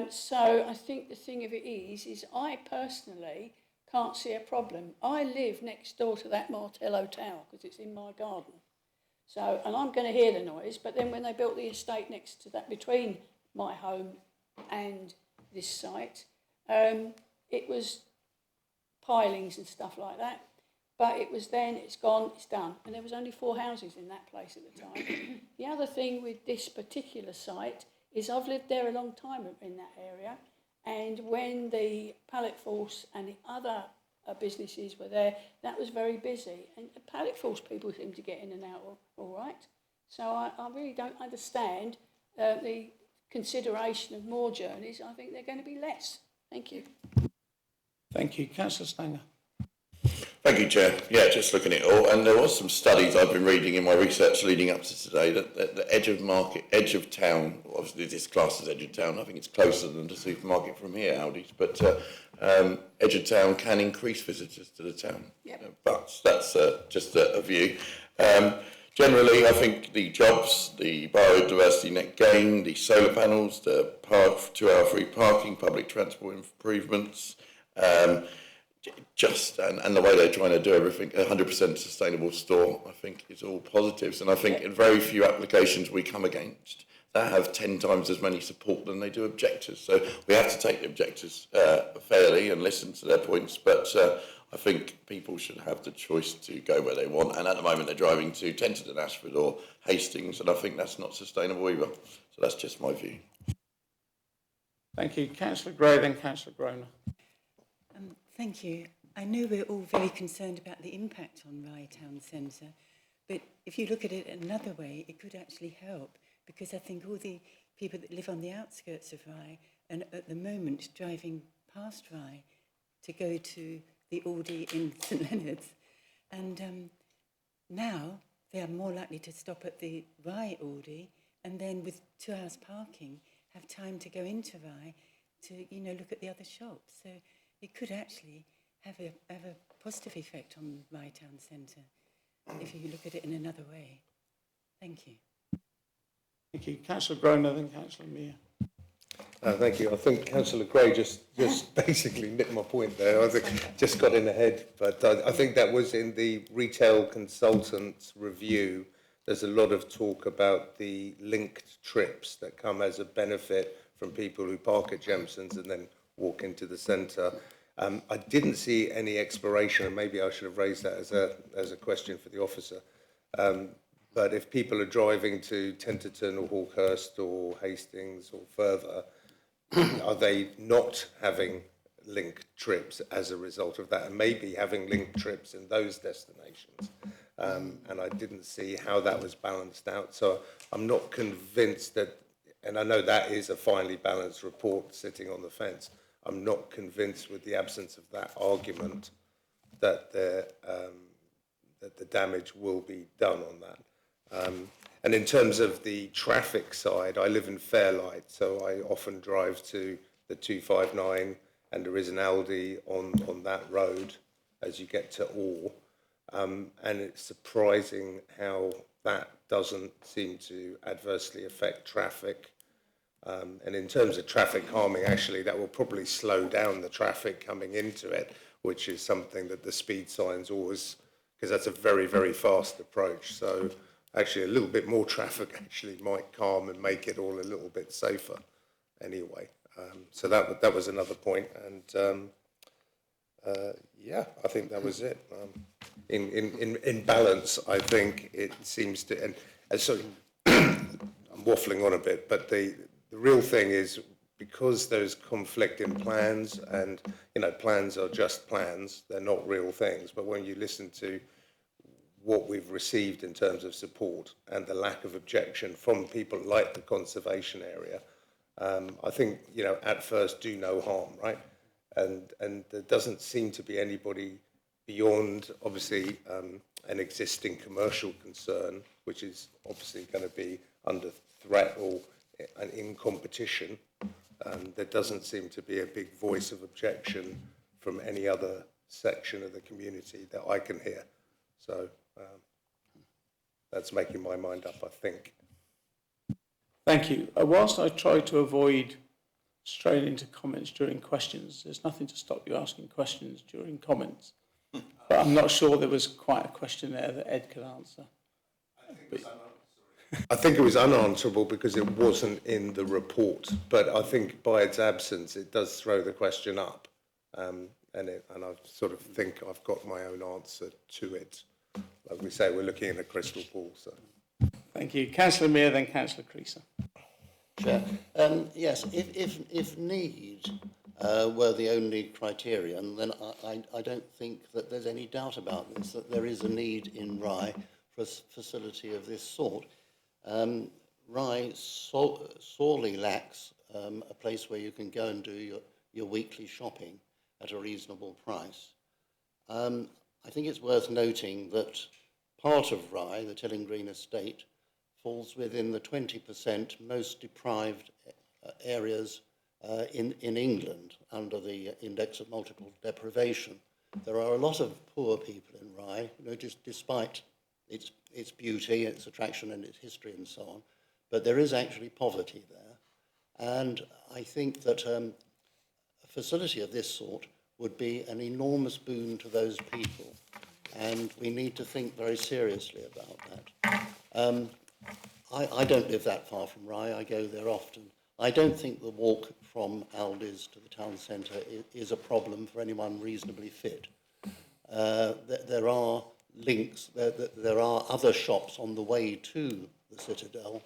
So I think the thing of it is I personally can't see a problem. I live next door to that Martello Tower because it's in my garden. So, and I'm going to hear the noise, but then when they built the estate next to that, between my home and this site, It was pilings and stuff like that. But it was then, it's gone, it's done. And there was only 4 houses in that place at the time. The other thing with this particular site is I've lived there a long time in that area. And when the Pallet Force and the other businesses were there, that was very busy. And the Pallet Force people seem to get in and out all right. So I really don't understand the consideration of more journeys. I think they're going to be less. Thank you. Thank you. Councillor Stanger. Thank you, Chair. Yeah, just looking at it all, and there was some studies I've been reading in my research leading up to today that the edge of town, obviously this class is edge of town, I think it's closer than the supermarket from here, Aldi's, but edge of town can increase visitors to the town. Yep. But that's just a view. Generally, I think the jobs, the biodiversity net gain, the solar panels, the 2-hour free parking, public transport improvements, and the way they're trying to do everything, 100% sustainable store, I think is all positives. And I think in very few applications we come against that have 10 times as many support than they do objectors. So we have to take the objectors fairly and listen to their points. But I think people should have the choice to go where they want. And at the moment they're driving to Tenterden, Ashford or Hastings, and I think that's not sustainable either. So that's just my view. Thank you. Councillor Gray, then Councillor Groner. Thank you. I know we're all very concerned about the impact on Rye Town Centre, but if you look at it another way, it could actually help, because I think all the people that live on the outskirts of Rye and at the moment driving past Rye to go to the Aldi in St Leonard's, and now they are more likely to stop at the Rye Aldi and then with 2 hours parking have time to go into Rye to, you know, look at the other shops. So it could actually have a positive effect on Rye Town Centre if you look at it in another way. Thank you. Thank you. Councillor Groner, then Councillor Mear. Thank you. I think Councillor Gray just basically nipped my point there. I think just got in ahead, but I think that was in the retail consultants review. There's a lot of talk about the linked trips that come as a benefit from people who park at Jemson's and then walk into the centre. I didn't see any exploration, and maybe I should have raised that as a question for the officer. But if people are driving to Tenterden or Hawkhurst or Hastings or further, are they not having linked trips as a result of that? And maybe having linked trips in those destinations. And I didn't see how that was balanced out. So I'm not convinced that, and I know that is a finely balanced report sitting on the fence, I'm not convinced with the absence of that argument that the damage will be done on that. And in terms of the traffic side, I live in Fairlight, so I often drive to the 259, and there is an Aldi on that road as you get to Orr. And it's surprising how that doesn't seem to adversely affect traffic. And in terms of traffic calming, actually, that will probably slow down the traffic coming into it, which is something that the speed signs always, because that's a very, very fast approach. So actually a little bit more traffic actually might calm and make it all a little bit safer anyway. So that was another point. And yeah, I think that was it. In balance, I think it seems to, and so I'm waffling on a bit, but the real thing is, because there's conflict in plans, and you know, plans are just plans, they're not real things, but when you listen to what we've received in terms of support and the lack of objection from people like the conservation area, I think, you know, at first do no harm, right? And there doesn't seem to be anybody beyond, obviously, an existing commercial concern, which is obviously going to be under threat or in competition. There doesn't seem to be a big voice of objection from any other section of the community that I can hear. So that's making my mind up, I think. Thank you. Whilst I try to avoid straight into comments during questions, there's nothing to stop you asking questions during comments. But I'm not sure there was quite a question there that Ed could answer. I think it was unanswerable because it wasn't in the report, but I think by its absence, it does throw the question up. And I sort of think I've got my own answer to it. Like we say, we're looking in a crystal ball. So, Thank you. Councillor Mear, then Councillor Creaser. Chair. Yes, if need were the only criterion, then I don't think that there's any doubt about this, that there is a need in Rye for a facility of this sort. Rye sorely lacks a place where you can go and do your weekly shopping at a reasonable price. I think it's worth noting that part of Rye, the Tilling Green estate, falls within the 20% most deprived areas in England under the index of multiple deprivation. There are a lot of poor people in Rye, just despite its beauty, its attraction and its history and so on, but there is actually poverty there. And I think that a facility of this sort would be an enormous boon to those people, and we need to think very seriously about that. I don't live that far from Rye, I go there often. I don't think the walk from Aldi's to the town centre is a problem for anyone reasonably fit. There are links, there are other shops on the way to the Citadel.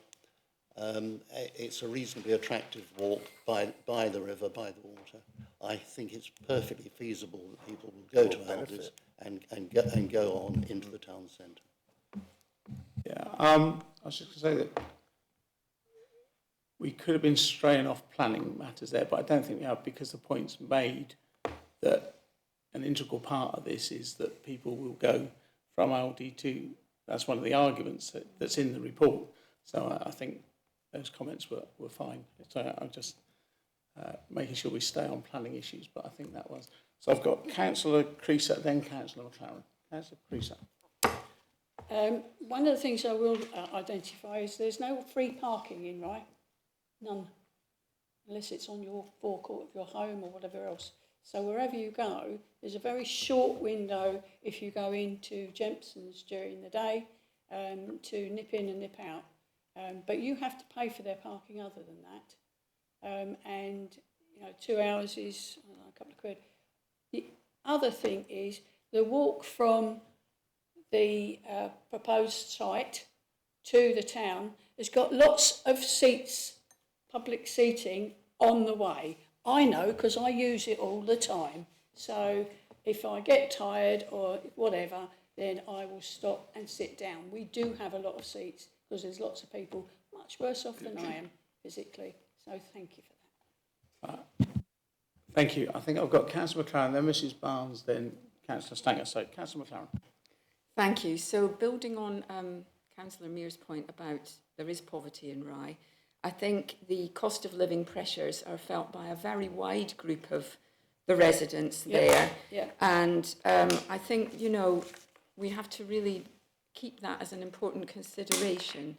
It's a reasonably attractive walk by the river, by the water. I think it's perfectly feasible that people will go to Aldi's and go on into the town centre. Yeah, I was just going to say that we could have been straying off planning matters there, but I don't think we have, because the point's made that an integral part of this is that people will go from Aldi to, that's one of the arguments that's in the report. So I think those comments were fine. So I'm just making sure we stay on planning issues, but I think that was. So I've got Councillor Creaser, then Councillor McLaren. Councillor Creaser. One of the things I will identify is there's no free parking in Rye. None. Unless it's on your forecourt of your home or whatever else. So wherever you go, there's a very short window if you go into Jempson's during the day to nip in and nip out. But you have to pay for their parking other than that. And, 2 hours is a couple of quid. The other thing is the walk from the proposed site to the town has got lots of seats, public seating on the way. I know because I use it all the time. So if I get tired or whatever, then I will stop and sit down. We do have a lot of seats because there's lots of people much worse off than I am physically. So thank you for that. Thank you. I think I've got Councillor McLaren, then Mrs Barnes, then Councillor Stanger. So Councillor McLaren. Thank you. So building on Councillor Mear's point about there is poverty in Rye, I think the cost of living pressures are felt by a very wide group of the residents there. Yeah. And I think, we have to really keep that as an important consideration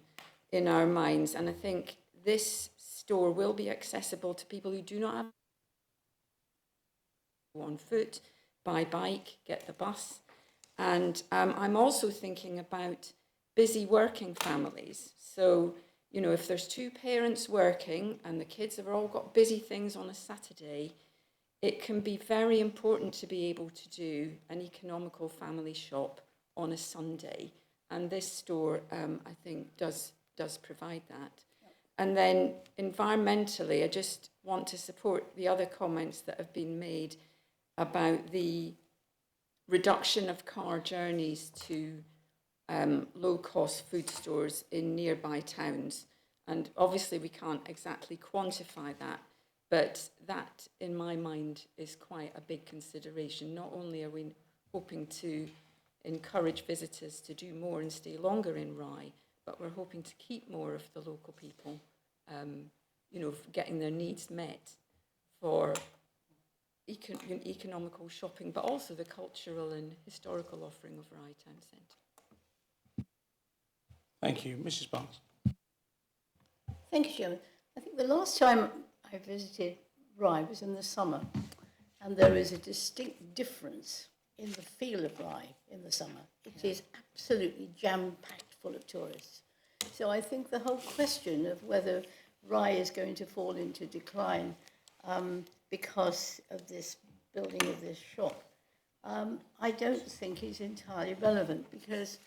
in our minds. And I think this store will be accessible to people who do not have on foot, by bike, get the bus. And I'm also thinking about busy working families. So, if there's two parents working and the kids have all got busy things on a Saturday, it can be very important to be able to do an economical family shop on a Sunday. And this store, I think, does provide that. And then environmentally, I just want to support the other comments that have been made about the reduction of car journeys to low-cost food stores in nearby towns. And obviously we can't exactly quantify that, but that, in my mind, is quite a big consideration. Not only are we hoping to encourage visitors to do more and stay longer in Rye, but we're hoping to keep more of the local people, getting their needs met for economical shopping, but also the cultural and historical offering of Rye Town Centre. Thank you. Mrs Barnes. Thank you, Chairman. I think the last time I visited Rye was in the summer, and there is a distinct difference in the feel of Rye in the summer. It is absolutely jam-packed full of tourists. So I think the whole question of whether Rye is going to fall into decline because of this building of this shop, I don't think is entirely relevant, because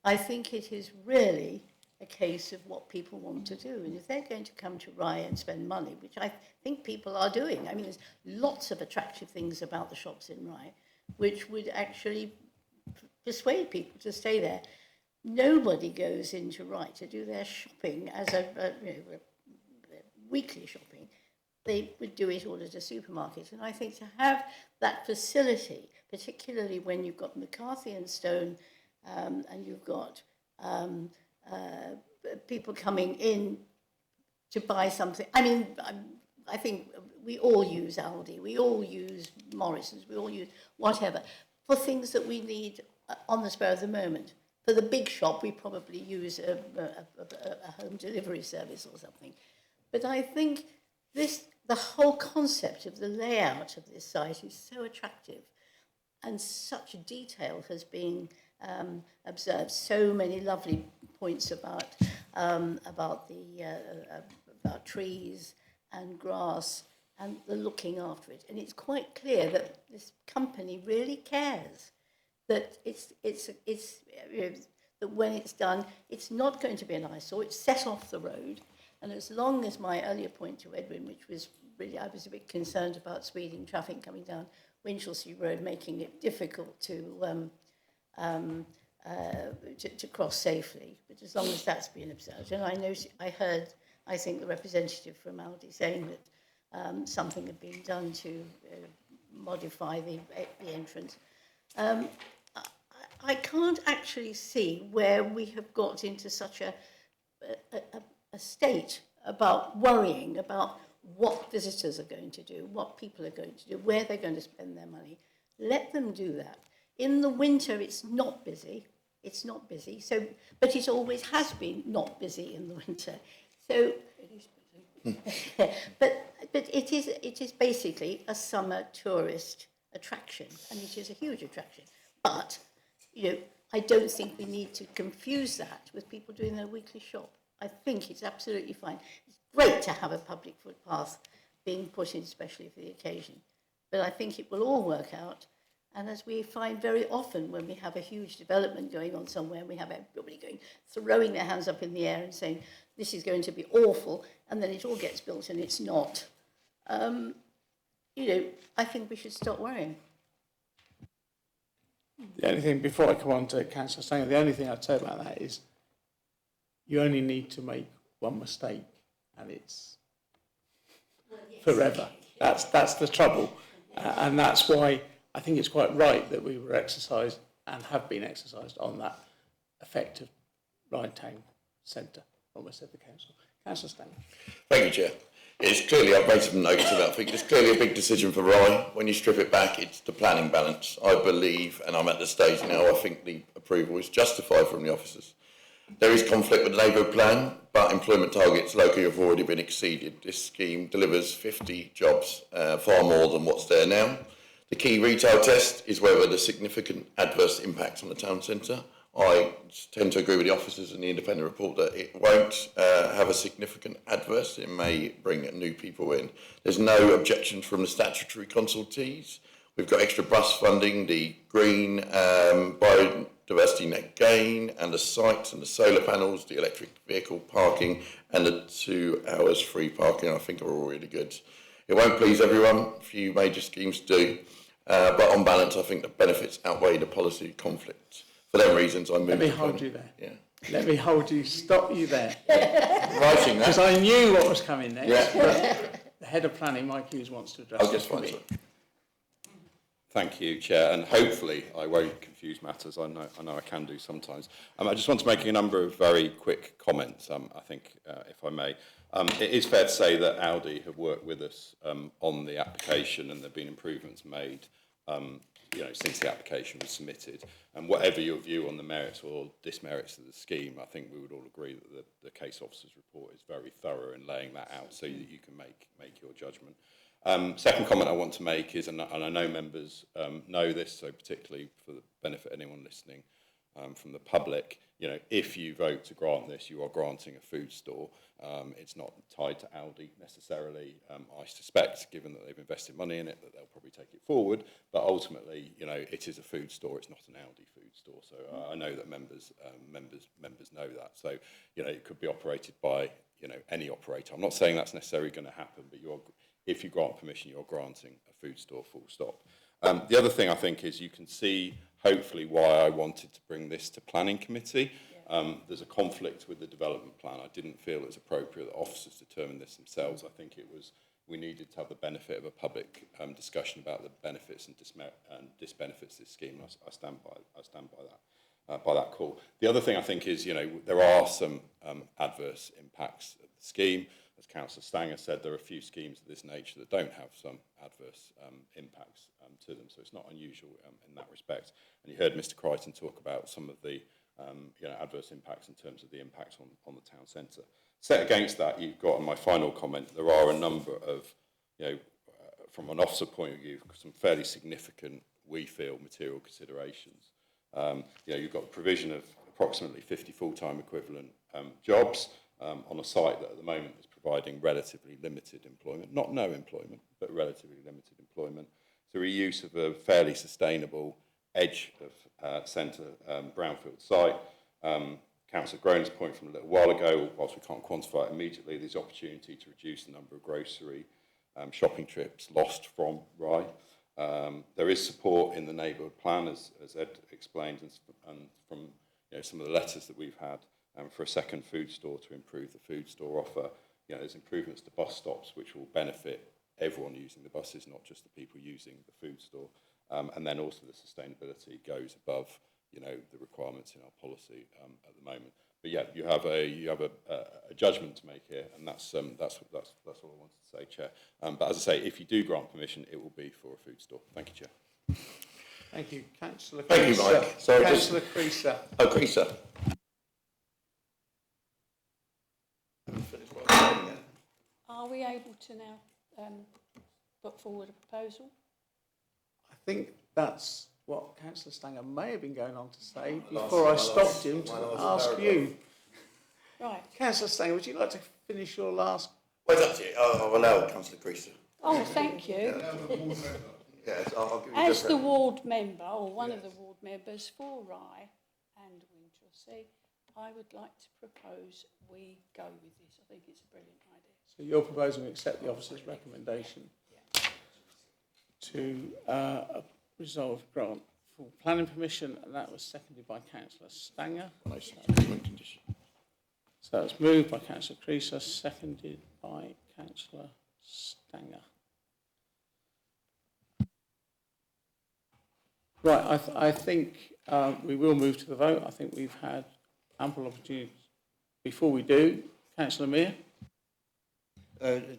I think it is really a case of what people want to do. And if they're going to come to Rye and spend money, which I think people are doing, I mean, there's lots of attractive things about the shops in Rye, which would actually persuade people to stay there. Nobody goes into Rye to do their shopping as a weekly shopping. They would do it all at a supermarket. And I think to have that facility, particularly when you've got McCarthy and Stone and you've got people coming in to buy something. I mean, I think we all use Aldi, we all use Morrison's, we all use whatever, for things that we need on the spur of the moment. For the big shop, we probably use a home delivery service or something. But I think the whole concept of the layout of this site is so attractive, and such detail has been observed. So many lovely points about trees and grass and the looking after it. And it's quite clear that this company really cares that that when it's done, it's not going to be an eyesore. It's set off the road. And as long as my earlier point to Edwin, which was really, I was a bit concerned about speeding traffic coming down Winchelsea Road, making it difficult to cross safely. But as long as that's been observed, and I heard, I think, the representative from Aldi saying that something had been done to modify the entrance. I can't actually see where we have got into such a state about worrying about what visitors are going to do, what people are going to do, where they're going to spend their money. Let them do that. In the winter, it's not busy. It's not busy. So, but it always has been not busy in the winter. So, it is busy. but it is basically a summer tourist attraction, and it is a huge attraction. But I don't think we need to confuse that with people doing their weekly shop. I think it's absolutely fine. It's great to have a public footpath being put in especially for the occasion. But I think it will all work out. And as we find very often when we have a huge development going on somewhere, we have everybody throwing their hands up in the air and saying, this is going to be awful, and then it all gets built and it's not. I think we should stop worrying. The only thing, before I come on to Councillor Stanger, the only thing I'd say about that is you only need to make one mistake and it's forever. That's the trouble. And that's why I think it's quite right that we were exercised and have been exercised on that effective Rye Town Centre, almost said the council. Councillor Stanger. Thank you, Chair. It's clearly, I've made some notes about it. I think it's clearly a big decision for Rye. When you strip it back, it's the planning balance. I believe, and I'm at the stage now, I think the approval is justified from the officers. There is conflict with the neighbourhood plan, but employment targets locally have already been exceeded. This scheme delivers 50 jobs, far more than what's there now. The key retail test is whether there's significant adverse impact on the town centre. I tend to agree with the officers in the independent report that it won't have a significant adverse. It may bring new people in. There's no objections from the statutory consultees. We've got extra bus funding, the green biodiversity net gain, and the sites and the solar panels, the electric vehicle parking, and the 2 hours free parking, I think are all really good. It won't please everyone, a few major schemes do, but on balance, I think the benefits outweigh the policy conflict. For them reasons, I moved. Let me hold you there. Yeah. Let me hold you, stop you there. Writing that. Because I knew what was coming next. Yeah. But the head of planning, Mike Hughes, wants to address this for me. Thank you, Chair, and hopefully I won't confuse matters. I know I can do sometimes. I just want to make a number of very quick comments, I think, if I may. It is fair to say that Aldi have worked with us on the application, and there have been improvements made since the application was submitted. And whatever your view on the merits or dismerits of the scheme, I think we would all agree that the case officer's report is very thorough in laying that out so that you can make your judgment. Second comment I want to make is, and I know members know this, so particularly for the benefit of anyone listening, from the public, you know, if you vote to grant this, you are granting a food store. It's not tied to Aldi necessarily. I suspect, given that they've invested money in it, that they'll probably take it forward. But ultimately, you know, it is a food store. It's not an Aldi food store. So I know that members know that. So, you know, it could be operated by, you know, any operator. I'm not saying that's necessarily going to happen, but if you grant permission, you're granting a food store, full stop. The other thing I think is you can see, hopefully, why I wanted to bring this to planning committee. There's a conflict with the development plan. I didn't feel it was appropriate that officers determine this themselves. I think we needed to have the benefit of a public discussion about the benefits and disbenefits of this scheme. I stand by that call. The other thing I think is, you know, there are some adverse impacts of the scheme. As Councillor Stanger said, there are a few schemes of this nature that don't have some adverse impacts to them, so it's not unusual in that respect. And you heard Mr. Crichton talk about some of the you know, adverse impacts in terms of the impact on the town centre. Set against that, you've got, in my final comment, there are a number of, you know, from an officer point of view, some fairly significant, we feel, material considerations. You know, you've got the provision of approximately 50 full-time equivalent jobs on a site that at the moment is providing relatively limited employment, not no employment, but relatively limited employment, through a use of a fairly sustainable edge of centre brownfield site. Councillor Groan's point from a little while ago, whilst we can't quantify it immediately, there's opportunity to reduce the number of grocery shopping trips lost from Rye. There is support in the neighbourhood plan, as Ed explained, and from, you know, some of the letters that we've had for a second food store to improve the food store offer. You know, there's improvements to bus stops which will benefit everyone using the buses, not just the people using the food store. And then also the sustainability goes above, you know, the requirements in our policy at the moment. But yeah, you have a judgment to make here, and that's all I wanted to say, Chair. But as I say, if you do grant permission, it will be for a food store. Thank you, Chair. Thank you, Councillor. Thank you, Mike. Sorry, Councillor Creaser. Oh, Creaser. Are we able to now put forward a proposal? I think that's what Councillor Stanger may have been going on to say before I stopped him to ask you. Right. Councillor Stanger, would you like to finish your last? Well, that's it. I'll allow Councillor Creaser. Oh, thank you. Yes, I'll give you As the ward member, or one of the ward members for Rye and Winchelsea, I would like to propose we go with this. I think it's a brilliant idea. So you're proposing to accept the officer's recommendation to resolve grant for planning permission, and that was seconded by Councillor Stanger. So it's moved by Councillor Creaser, seconded by Councillor Stanger. Right, I think we will move to the vote. I think we've had ample opportunity. Before we do, Councillor Mear.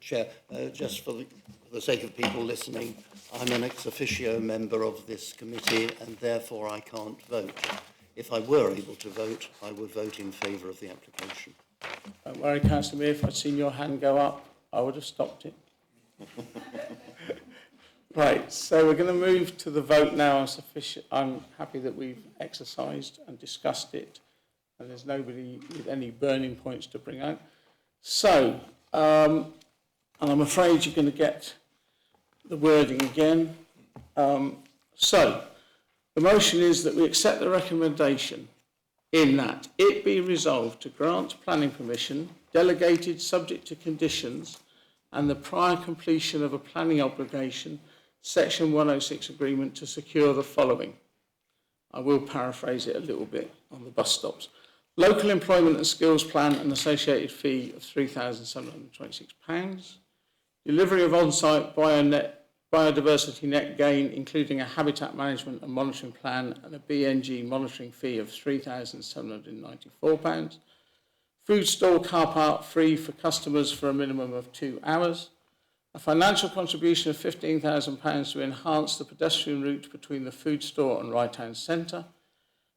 Chair, just for the sake of people listening, I'm an ex officio member of this committee and therefore I can't vote. If I were able to vote, I would vote in favour of the application. Don't worry, Councillor Mear, if I'd seen your hand go up, I would have stopped it. Right, so we're going to move to the vote now. I'm happy that we've exercised and discussed it, and there's nobody with any burning points to bring out. So, and I'm afraid you're going to get the wording again. So, the motion is that we accept the recommendation in that it be resolved to grant planning permission, delegated subject to conditions, and the prior completion of a planning obligation, Section 106 agreement to secure the following. I will paraphrase it a little bit on the bus stops. Local employment and skills plan and associated fee of £3,726. Delivery of on-site biodiversity net gain, including a habitat management and monitoring plan and a BNG monitoring fee of £3,794. Food store car park free for customers for a minimum of 2 hours. A financial contribution of £15,000 to enhance the pedestrian route between the food store and Rye Town Centre.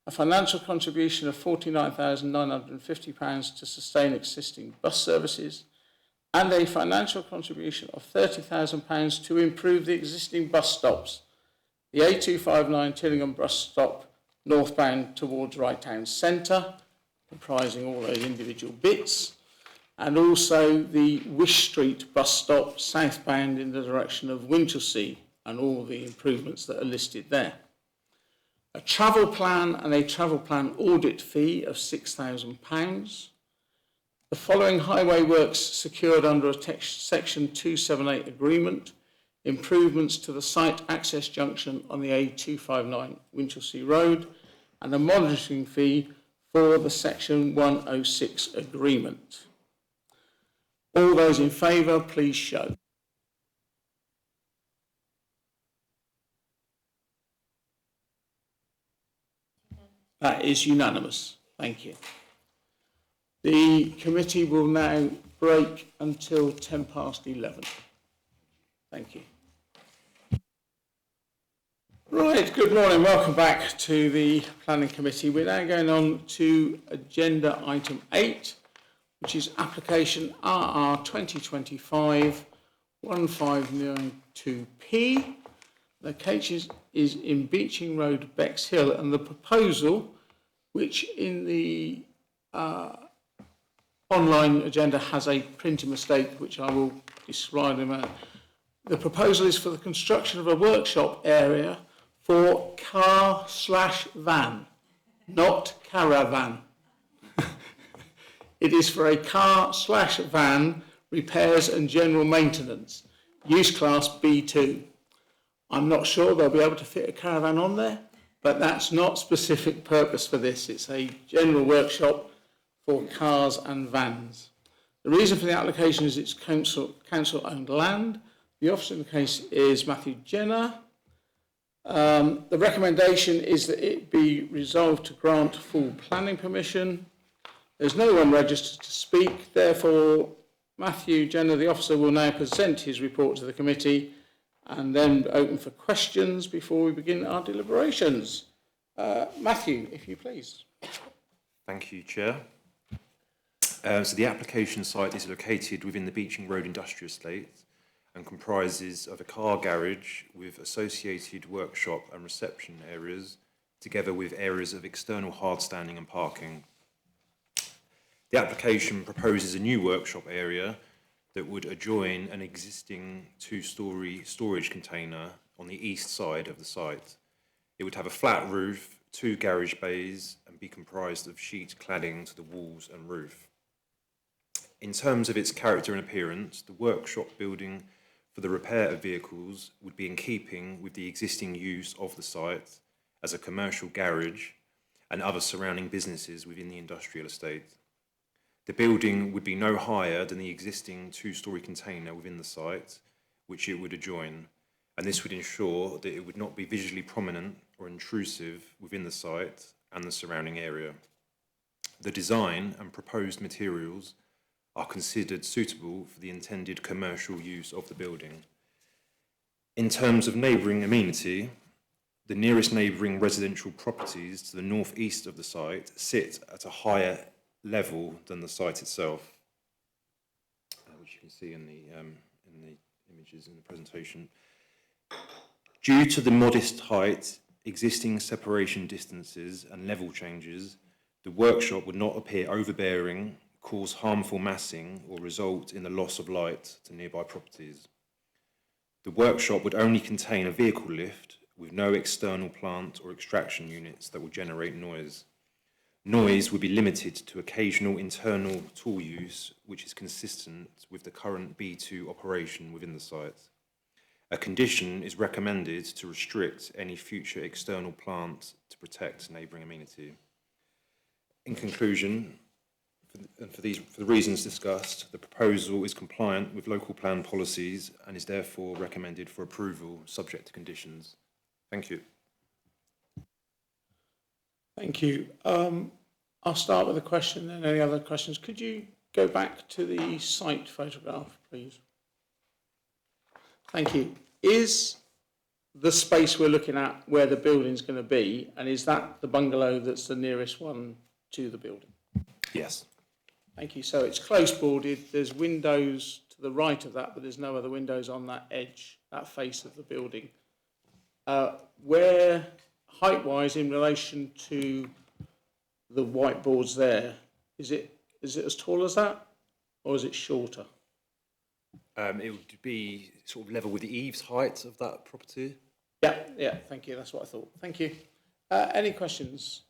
A financial contribution of £49,950 to sustain existing bus services, and a financial contribution of £30,000 to improve the existing bus stops. The A259 Tillingham bus stop northbound towards Right Town Centre, comprising all those individual bits, and also the Wish Street bus stop southbound in the direction of Winchelsea and all the improvements that are listed there. A travel plan and a travel plan audit fee of £6,000. The following highway works secured under a Section 278 agreement: improvements to the site access junction on the A259 Winchelsea Road, and a monitoring fee for the Section 106 agreement. All those in favour, please show. That is unanimous. Thank you. The committee will now break until 11:10. Thank you. Right, good morning. Welcome back to the Planning Committee. We're now going on to agenda item 8, which is application RR 2025-1592P. Location is in Beeching Road, Bexhill, and the proposal, which in the online agenda has a printing mistake, which I will describe in a minute. The proposal is for the construction of a workshop area for car/van, not caravan. It is for a car/van repairs and general maintenance, use class B2. I'm not sure they'll be able to fit a caravan on there, but that's not specific purpose for this. It's a general workshop for cars and vans. The reason for the application is it's council-owned land. The officer in the case is Matthew Jenner. The recommendation is that it be resolved to grant full planning permission. There's no one registered to speak. Therefore, Matthew Jenner, the officer, will now present his report to the committee and then open for questions before we begin our deliberations. Matthew, if you please. Thank you, Chair. So the application site is located within the Beeching Road Industrial Estate and comprises of a car garage with associated workshop and reception areas, together with areas of external hardstanding and parking. The application proposes a new workshop area that would adjoin an existing two-storey storage container on the east side of the site. It would have a flat roof, 2 garage bays, and be comprised of sheet cladding to the walls and roof. In terms of its character and appearance, the workshop building for the repair of vehicles would be in keeping with the existing use of the site as a commercial garage and other surrounding businesses within the industrial estate. The building would be no higher than the existing 2-storey container within the site, which it would adjoin, and this would ensure that it would not be visually prominent or intrusive within the site and the surrounding area. The design and proposed materials are considered suitable for the intended commercial use of the building. In terms of neighbouring amenity, the nearest neighbouring residential properties to the northeast of the site sit at a higher level than the site itself, which you can see in the images in the presentation. Due to the modest height, existing separation distances and level changes, the workshop would not appear overbearing, cause harmful massing, or result in the loss of light to nearby properties. The workshop would only contain a vehicle lift with no external plant or extraction units that would generate noise. Noise would be limited to occasional internal tool use, which is consistent with the current B2 operation within the site. A condition is recommended to restrict any future external plant to protect neighbouring amenity. In conclusion, for the reasons discussed, the proposal is compliant with local plan policies and is therefore recommended for approval, subject to conditions. Thank you. Thank you. I'll start with a question and any other questions. Could you go back to the site photograph, please? Thank you. Is the space we're looking at where the building's going to be, and is that the bungalow that's the nearest one to the building? Yes. Thank you. So it's close boarded. There's windows to the right of that, but there's no other windows on that edge, that face of the building. Where height-wise, in relation to the whiteboards there, is it as tall as that, or is it shorter? It would be sort of level with the eaves height of that property. Yeah, thank you. That's what I thought. Thank you. Any questions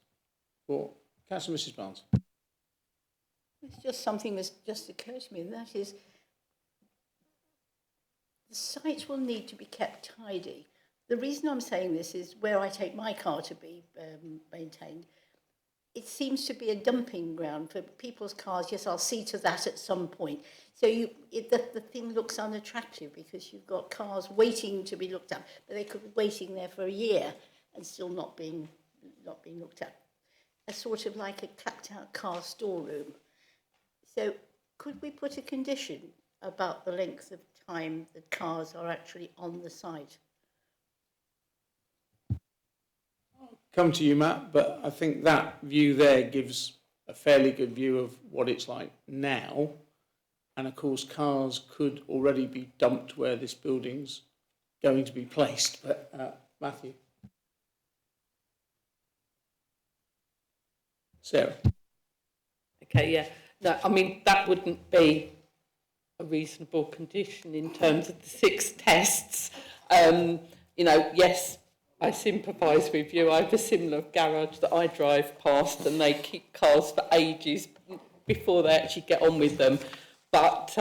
for Councillor Mrs. Barnes? It's just something that's just occurred to me, and that is the site will need to be kept tidy. The reason I'm saying this is where I take my car to be maintained, it seems to be a dumping ground for people's cars. Yes, I'll see to that at some point. So the thing looks unattractive because you've got cars waiting to be looked at, but they could be waiting there for a year and still not being looked at. A sort of like a clapped out car storeroom. So could we put a condition about the length of time that cars are actually on the site? Come to you, Matt, but I think that view there gives a fairly good view of what it's like now. And of course, cars could already be dumped where this building's going to be placed. But Matthew. Sarah. Okay, yeah. No, I mean, that wouldn't be a reasonable condition in terms of the 6 tests. You know, yes, I sympathise with you. I have a similar garage that I drive past and they keep cars for ages before they actually get on with them. But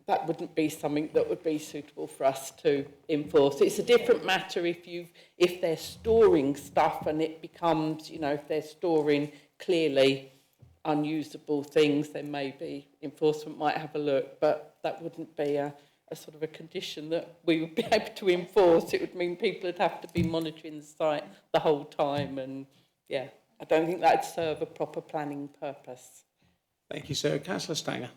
that wouldn't be something that would be suitable for us to enforce. It's a different matter if they're storing stuff and it becomes, you know, if they're storing clearly unusable things, then maybe enforcement might have a look, but that wouldn't be a sort of a condition that we would be able to enforce. It would mean people would have to be monitoring the site the whole time, and yeah, I don't think that'd serve a proper planning purpose. Thank you, Sarah. Councillor Stanger.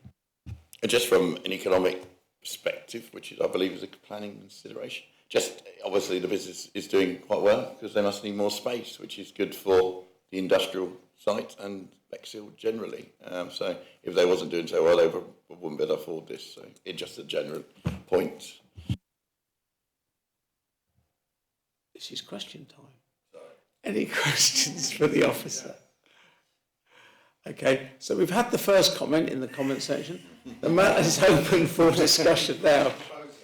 And just from an economic perspective, which is, I believe, is a planning consideration, just obviously the business is doing quite well because they must need more space, which is good for the industrial site and Bexhill generally. So if they wasn't doing so well, they wouldn't be able to afford this. So it's just a general point. This is question time. Sorry. Any questions for the officer? Okay, so we've had the first comment in the comment section. The matter is open for discussion now.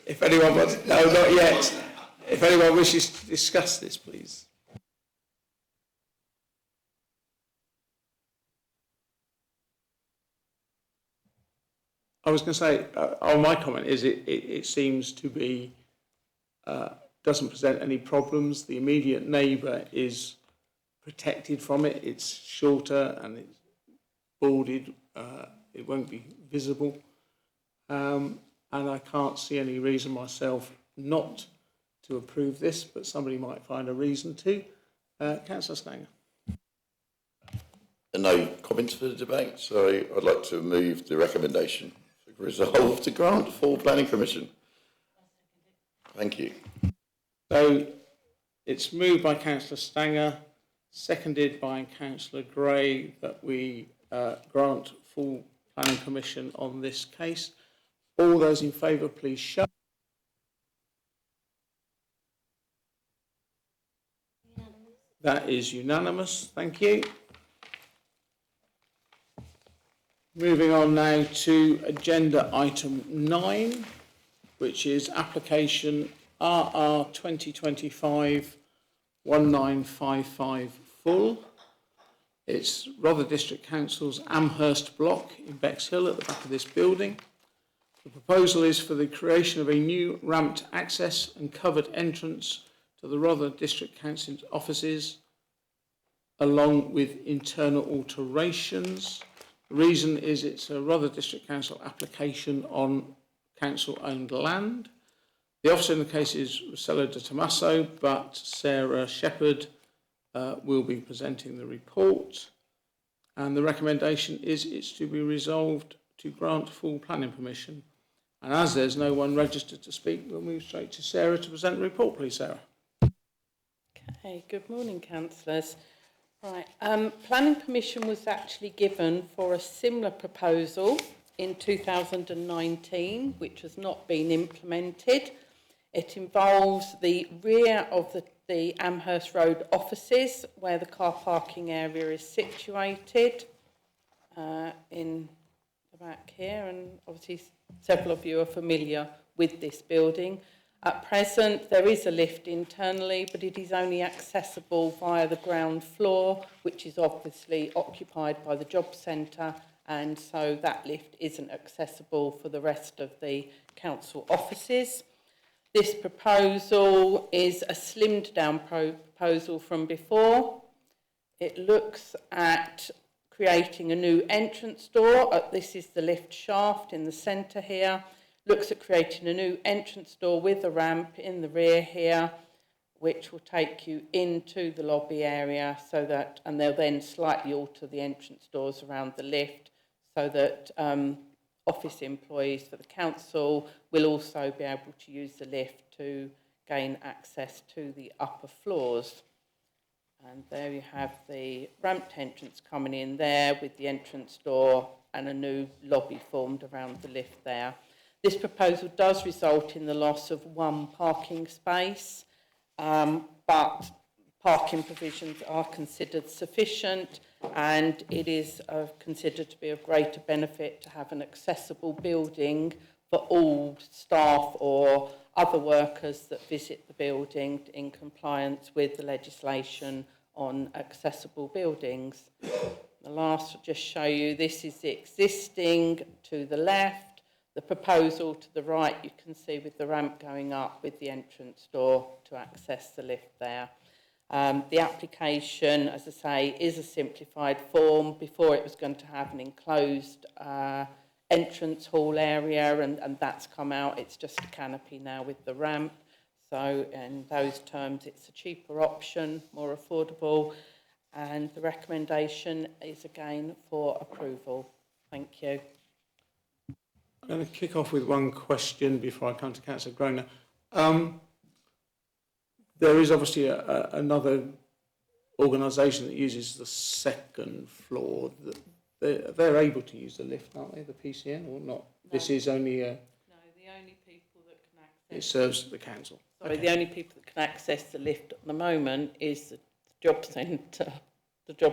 If anyone wants, no, not yet. If anyone wishes to discuss this, please. I was going to say, my comment is it seems to be, doesn't present any problems. The immediate neighbour is protected from it. It's shorter and it's boarded. It won't be visible. And I can't see any reason myself not to approve this, but somebody might find a reason to. Councillor Stanger. No comments for the debate, so I'd like to move the recommendation for resolve to grant full planning permission. Thank you. So it's moved by Councillor Stanger, seconded by Councillor Gray, that we grant full planning permission on this case. All those in favour, please show. That is unanimous. Thank you. Moving on now to agenda item 9, which is application RR 2025-1955 full. It's Rother District Council's Amherst block in Bexhill at the back of this building. The proposal is for the creation of a new ramped access and covered entrance to the Rother District Council's offices, along with internal alterations. The reason is it's a Rother District Council application on council-owned land. The officer in the case is Rosello de Tomaso, but Sarah Shepherd will be presenting the report. And the recommendation is it's to be resolved to grant full planning permission. And as there's no one registered to speak, we'll move straight to Sarah to present the report. Please, Sarah. Okay, good morning, councillors. Right, planning permission was actually given for a similar proposal in 2019, which has not been implemented. It involves the rear of the the Amherst Road offices, where the car parking area is situated, in the back here, and obviously several of you are familiar with this building. At present, there is a lift internally, but it is only accessible via the ground floor, which is obviously occupied by the job centre, and so that lift isn't accessible for the rest of the council offices. This proposal is a slimmed down proposal from before. It looks at creating a new entrance door. This is the lift shaft in the centre here. Looks at creating a new entrance door with a ramp in the rear here, which will take you into the lobby area, so that, and they'll then slightly alter the entrance doors around the lift so that office employees for the council will also be able to use the lift to gain access to the upper floors. And there you have the ramped entrance coming in there with the entrance door and a new lobby formed around the lift there. This proposal does result in the loss of one parking space, but parking provisions are considered sufficient, and it is considered to be of greater benefit to have an accessible building for all staff or other workers that visit the building in compliance with the legislation on accessible buildings. The last will just show you, this is the existing to the left. The proposal to the right, you can see with the ramp going up with the entrance door to access the lift there. The application, as I say, is a simplified form. Before it was going to have an enclosed entrance hall area, and that's come out. It's just a canopy now with the ramp. So in those terms, it's a cheaper option, more affordable, and the recommendation is again for approval. Thank you. I'm going to kick off with one question before I come to Councillor Groner. There is obviously another organisation that uses the second floor. They're able to use the lift, aren't they, the PCN, or not? No. This is only a... No, the only people that can access... It serves the council. Sorry, okay. The only people that can access the lift at the moment is the job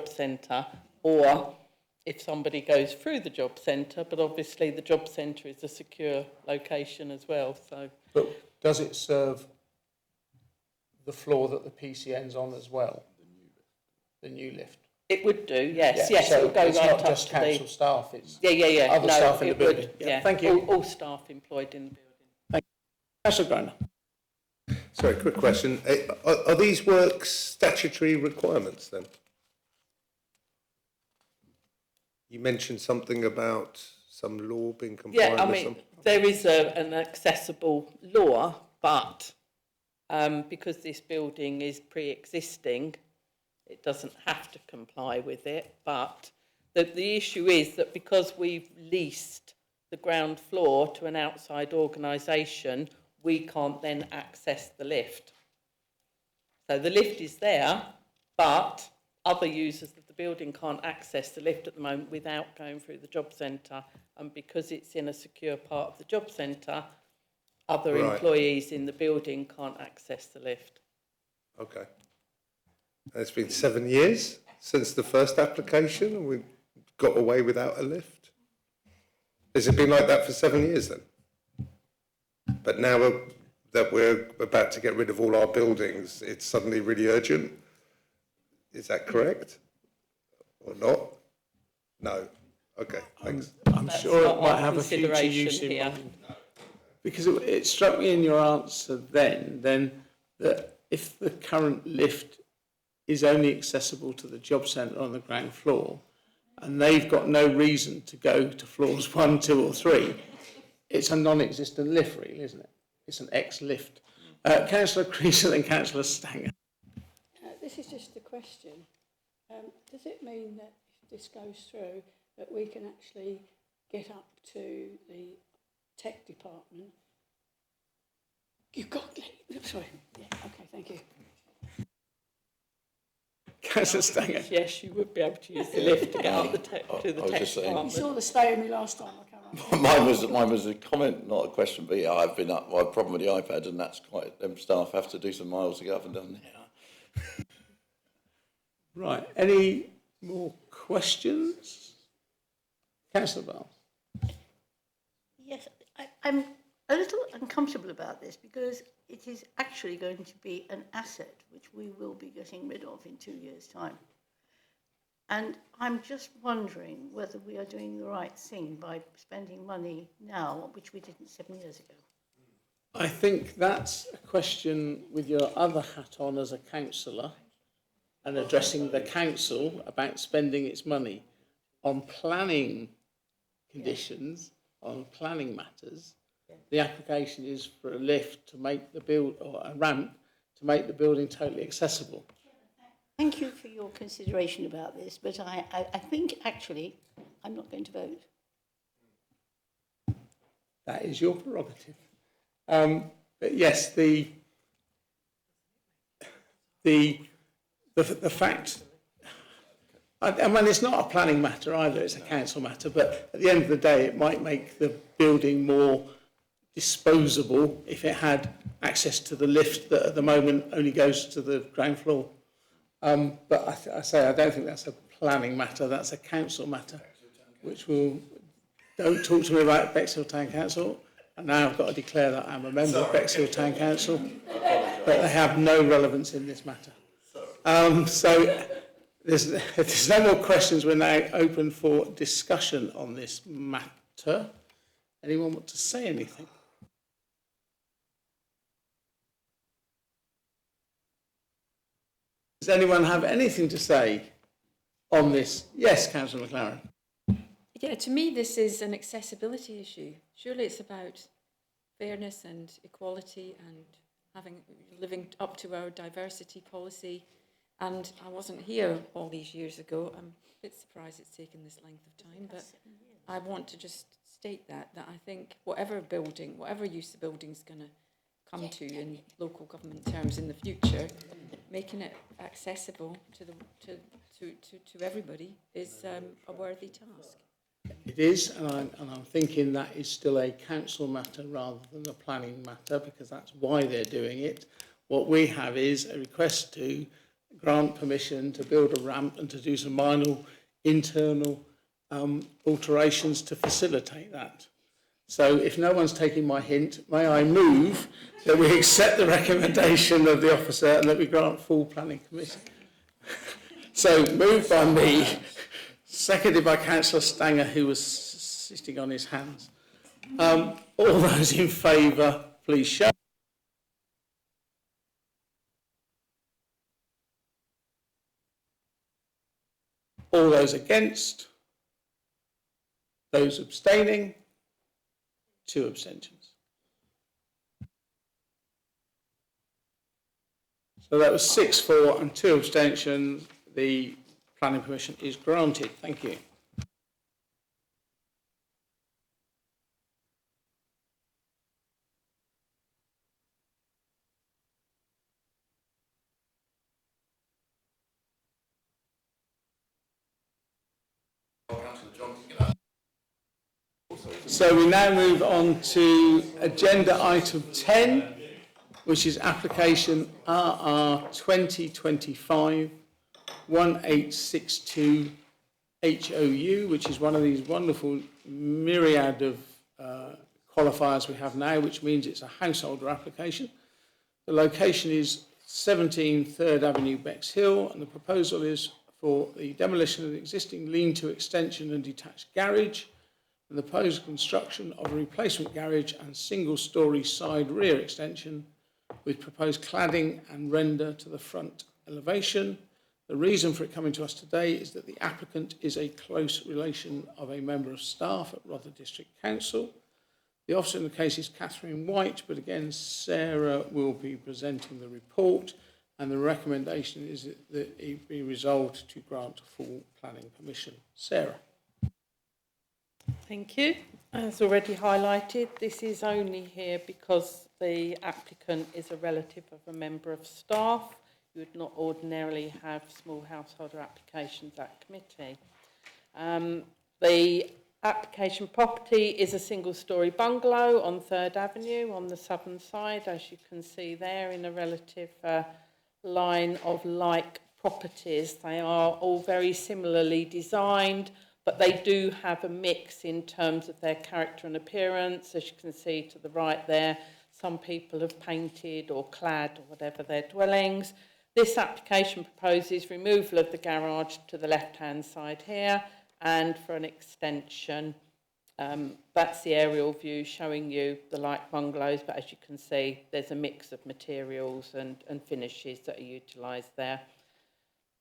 centre, or if somebody goes through the job centre, but obviously the job centre is a secure location as well. So, but does it serve the floor that the PCN's on as well? The new lift? It would do, yes. Yeah, yes, so it would go it's right not up just to council staff, it's other staff in the building. Would, yeah. Thank you. All staff employed in the building. Thank you. Councillor Groner. Sorry, quick question. Are these works statutory requirements then? You mentioned something about some law being compliant with Yeah, I mean, there is an accessible law, but because this building is pre-existing, it doesn't have to comply with it. But the issue is that because we've leased the ground floor to an outside organisation, we can't then access the lift. So the lift is there, but other users of the building can't access the lift at the moment without going through the job centre. And because it's in a secure part of the job centre, other employees in the building can't access the lift. Okay. And it's been 7 years since the first application and we got away without a lift? Has it been like that for 7 years then? But now that we're about to get rid of all our buildings, it's suddenly really urgent? Is that correct? Or not? No. Okay, thanks. I'm sure it might have a future use in mind. Because it struck me in your answer then that if the current lift is only accessible to the job centre on the ground floor, and they've got no reason to go to floors 1, 2 or 3, it's a non-existent lift really, isn't it? It's an ex-lift. Councillor Creasle and Councillor Stanger. This is just a question. Does it mean that if this goes through, that we can actually get up to the tech department? You've got... Sorry. Yeah, okay, thank you. Councillor Stanger. Yes, you would be able to use the lift to get up to the tech department. You saw the state of me last time. Mine was a comment, not a question. But yeah, I've been up. I have a problem with the iPad, and that's quite. Them staff have to do some miles to get up and down there. Right, any more questions? Councillor Bell. Yes, I'm a little uncomfortable about this because it is actually going to be an asset which we will be getting rid of in 2 years' time. And I'm just wondering whether we are doing the right thing by spending money now, which we didn't 7 years ago. I think that's a question with your other hat on as a councillor and addressing the council about spending its money on planning conditions, on planning matters. The application is for a lift to make the or a ramp to make the building totally accessible. Thank you for your consideration about this, but I think actually I'm not going to vote. That is your prerogative. But yes, the fact, I mean, it's not a planning matter either, it's a council matter, but at the end of the day, it might make the building more disposable if it had access to the lift that at the moment only goes to the ground floor. But I say I don't think that's a planning matter, that's a council matter, which will, don't talk to me about Bexhill Town Council. And now I've got to declare that I'm a member of Bexhill Town Council, but they have no relevance in this matter. So if there's no more questions, we're now open for discussion on this matter. Anyone want to say anything? Does anyone have anything to say on this? Yes, Councillor McLaren. Yeah, to me, this is an accessibility issue. Surely it's about fairness and equality and living up to our diversity policy. And I wasn't here all these years ago. I'm a bit surprised it's taken this length of time, but I want to just state that I think whatever building, whatever use the building's going to come to in local government terms in the future, making it accessible to everybody is a worthy task. It is, and I'm thinking that is still a council matter rather than a planning matter, because that's why they're doing it. What we have is a request to grant permission to build a ramp and to do some minor internal alterations to facilitate that. So if no one's taking my hint, may I move that we accept the recommendation of the officer and that we grant full planning permission. So moved by me, seconded by Councillor Stanger, who was sitting on his hands. All those in favour, please show. All those against? Those abstaining? 2 abstentions. So that was 6 for and 2 abstentions. The planning permission is granted. Thank you. So we now move on to agenda item 10, which is application RR 2025-1862 HOU, which is one of these wonderful myriad of qualifiers we have now, which means it's a householder application. The location is 17 3rd Avenue, Bexhill, and the proposal is for the demolition of the existing lean-to extension and detached garage, and the proposed construction of a replacement garage and single-storey side rear extension with proposed cladding and render to the front elevation. The reason for it coming to us today is that the applicant is a close relation of a member of staff at Rother District Council. The officer in the case is Catherine White, but again, Sarah will be presenting the report, and the recommendation is that it be resolved to grant full planning permission. Sarah. Thank you. As already highlighted, this is only here because the applicant is a relative of a member of staff. You would not ordinarily have small householder applications at committee. The application property is a single-storey bungalow on 3rd Avenue on the southern side, as you can see there, in a relative line of like properties. They are all very similarly designed, but they do have a mix in terms of their character and appearance. As you can see to the right there, some people have painted or clad or whatever their dwellings. This application proposes removal of the garage to the left-hand side here, and for an extension. That's the aerial view showing you the like bungalows, but as you can see, there's a mix of materials and finishes that are utilised there.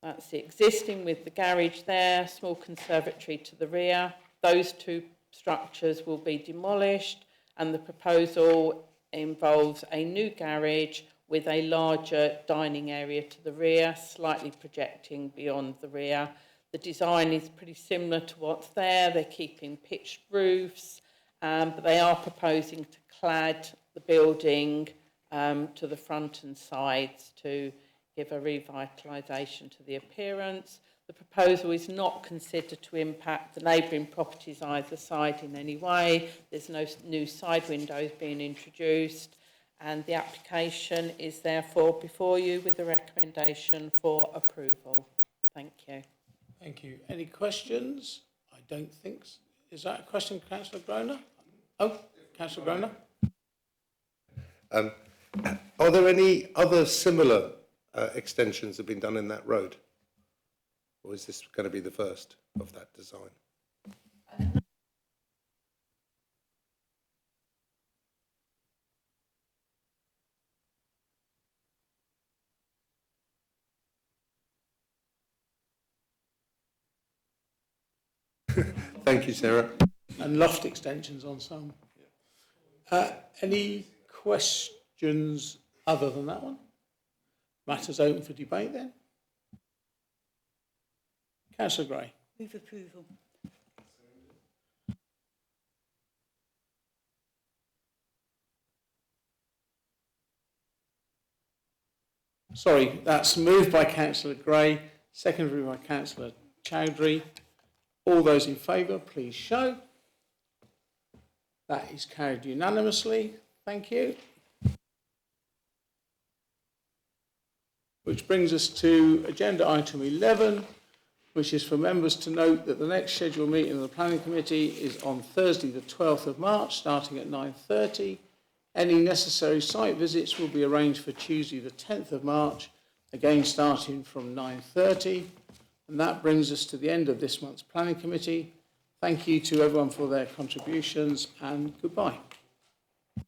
That's the existing with the garage there, small conservatory to the rear. Those two structures will be demolished, and the proposal involves a new garage with a larger dining area to the rear, slightly projecting beyond the rear. The design is pretty similar to what's there. They're keeping pitched roofs, but they are proposing to clad the building to the front and sides to give a revitalisation to the appearance. The proposal is not considered to impact the neighbouring properties either side in any way. There's no new side windows being introduced, and the application is therefore before you with a recommendation for approval. Thank you. Thank you. Any questions? I don't think so. Is that a question, Councillor Groner? Oh, Councillor Groner. Are there any other similar extensions that have been done in that road? Or is this going to be the first of that design? Thank you, Sarah. And loft extensions on some. Any questions other than that one? Matters open for debate then. Councillor Gray. Move approval. Sorry, that's moved by Councillor Gray, seconded by Councillor Chowdhury. All those in favour, please show. That is carried unanimously. Thank you. Which brings us to agenda item 11, which is for members to note that the next scheduled meeting of the Planning Committee is on Thursday the 12th of March, starting at 9:30. Any necessary site visits will be arranged for Tuesday the 10th of March, again starting from 9:30. And that brings us to the end of this month's Planning Committee. Thank you to everyone for their contributions, and goodbye.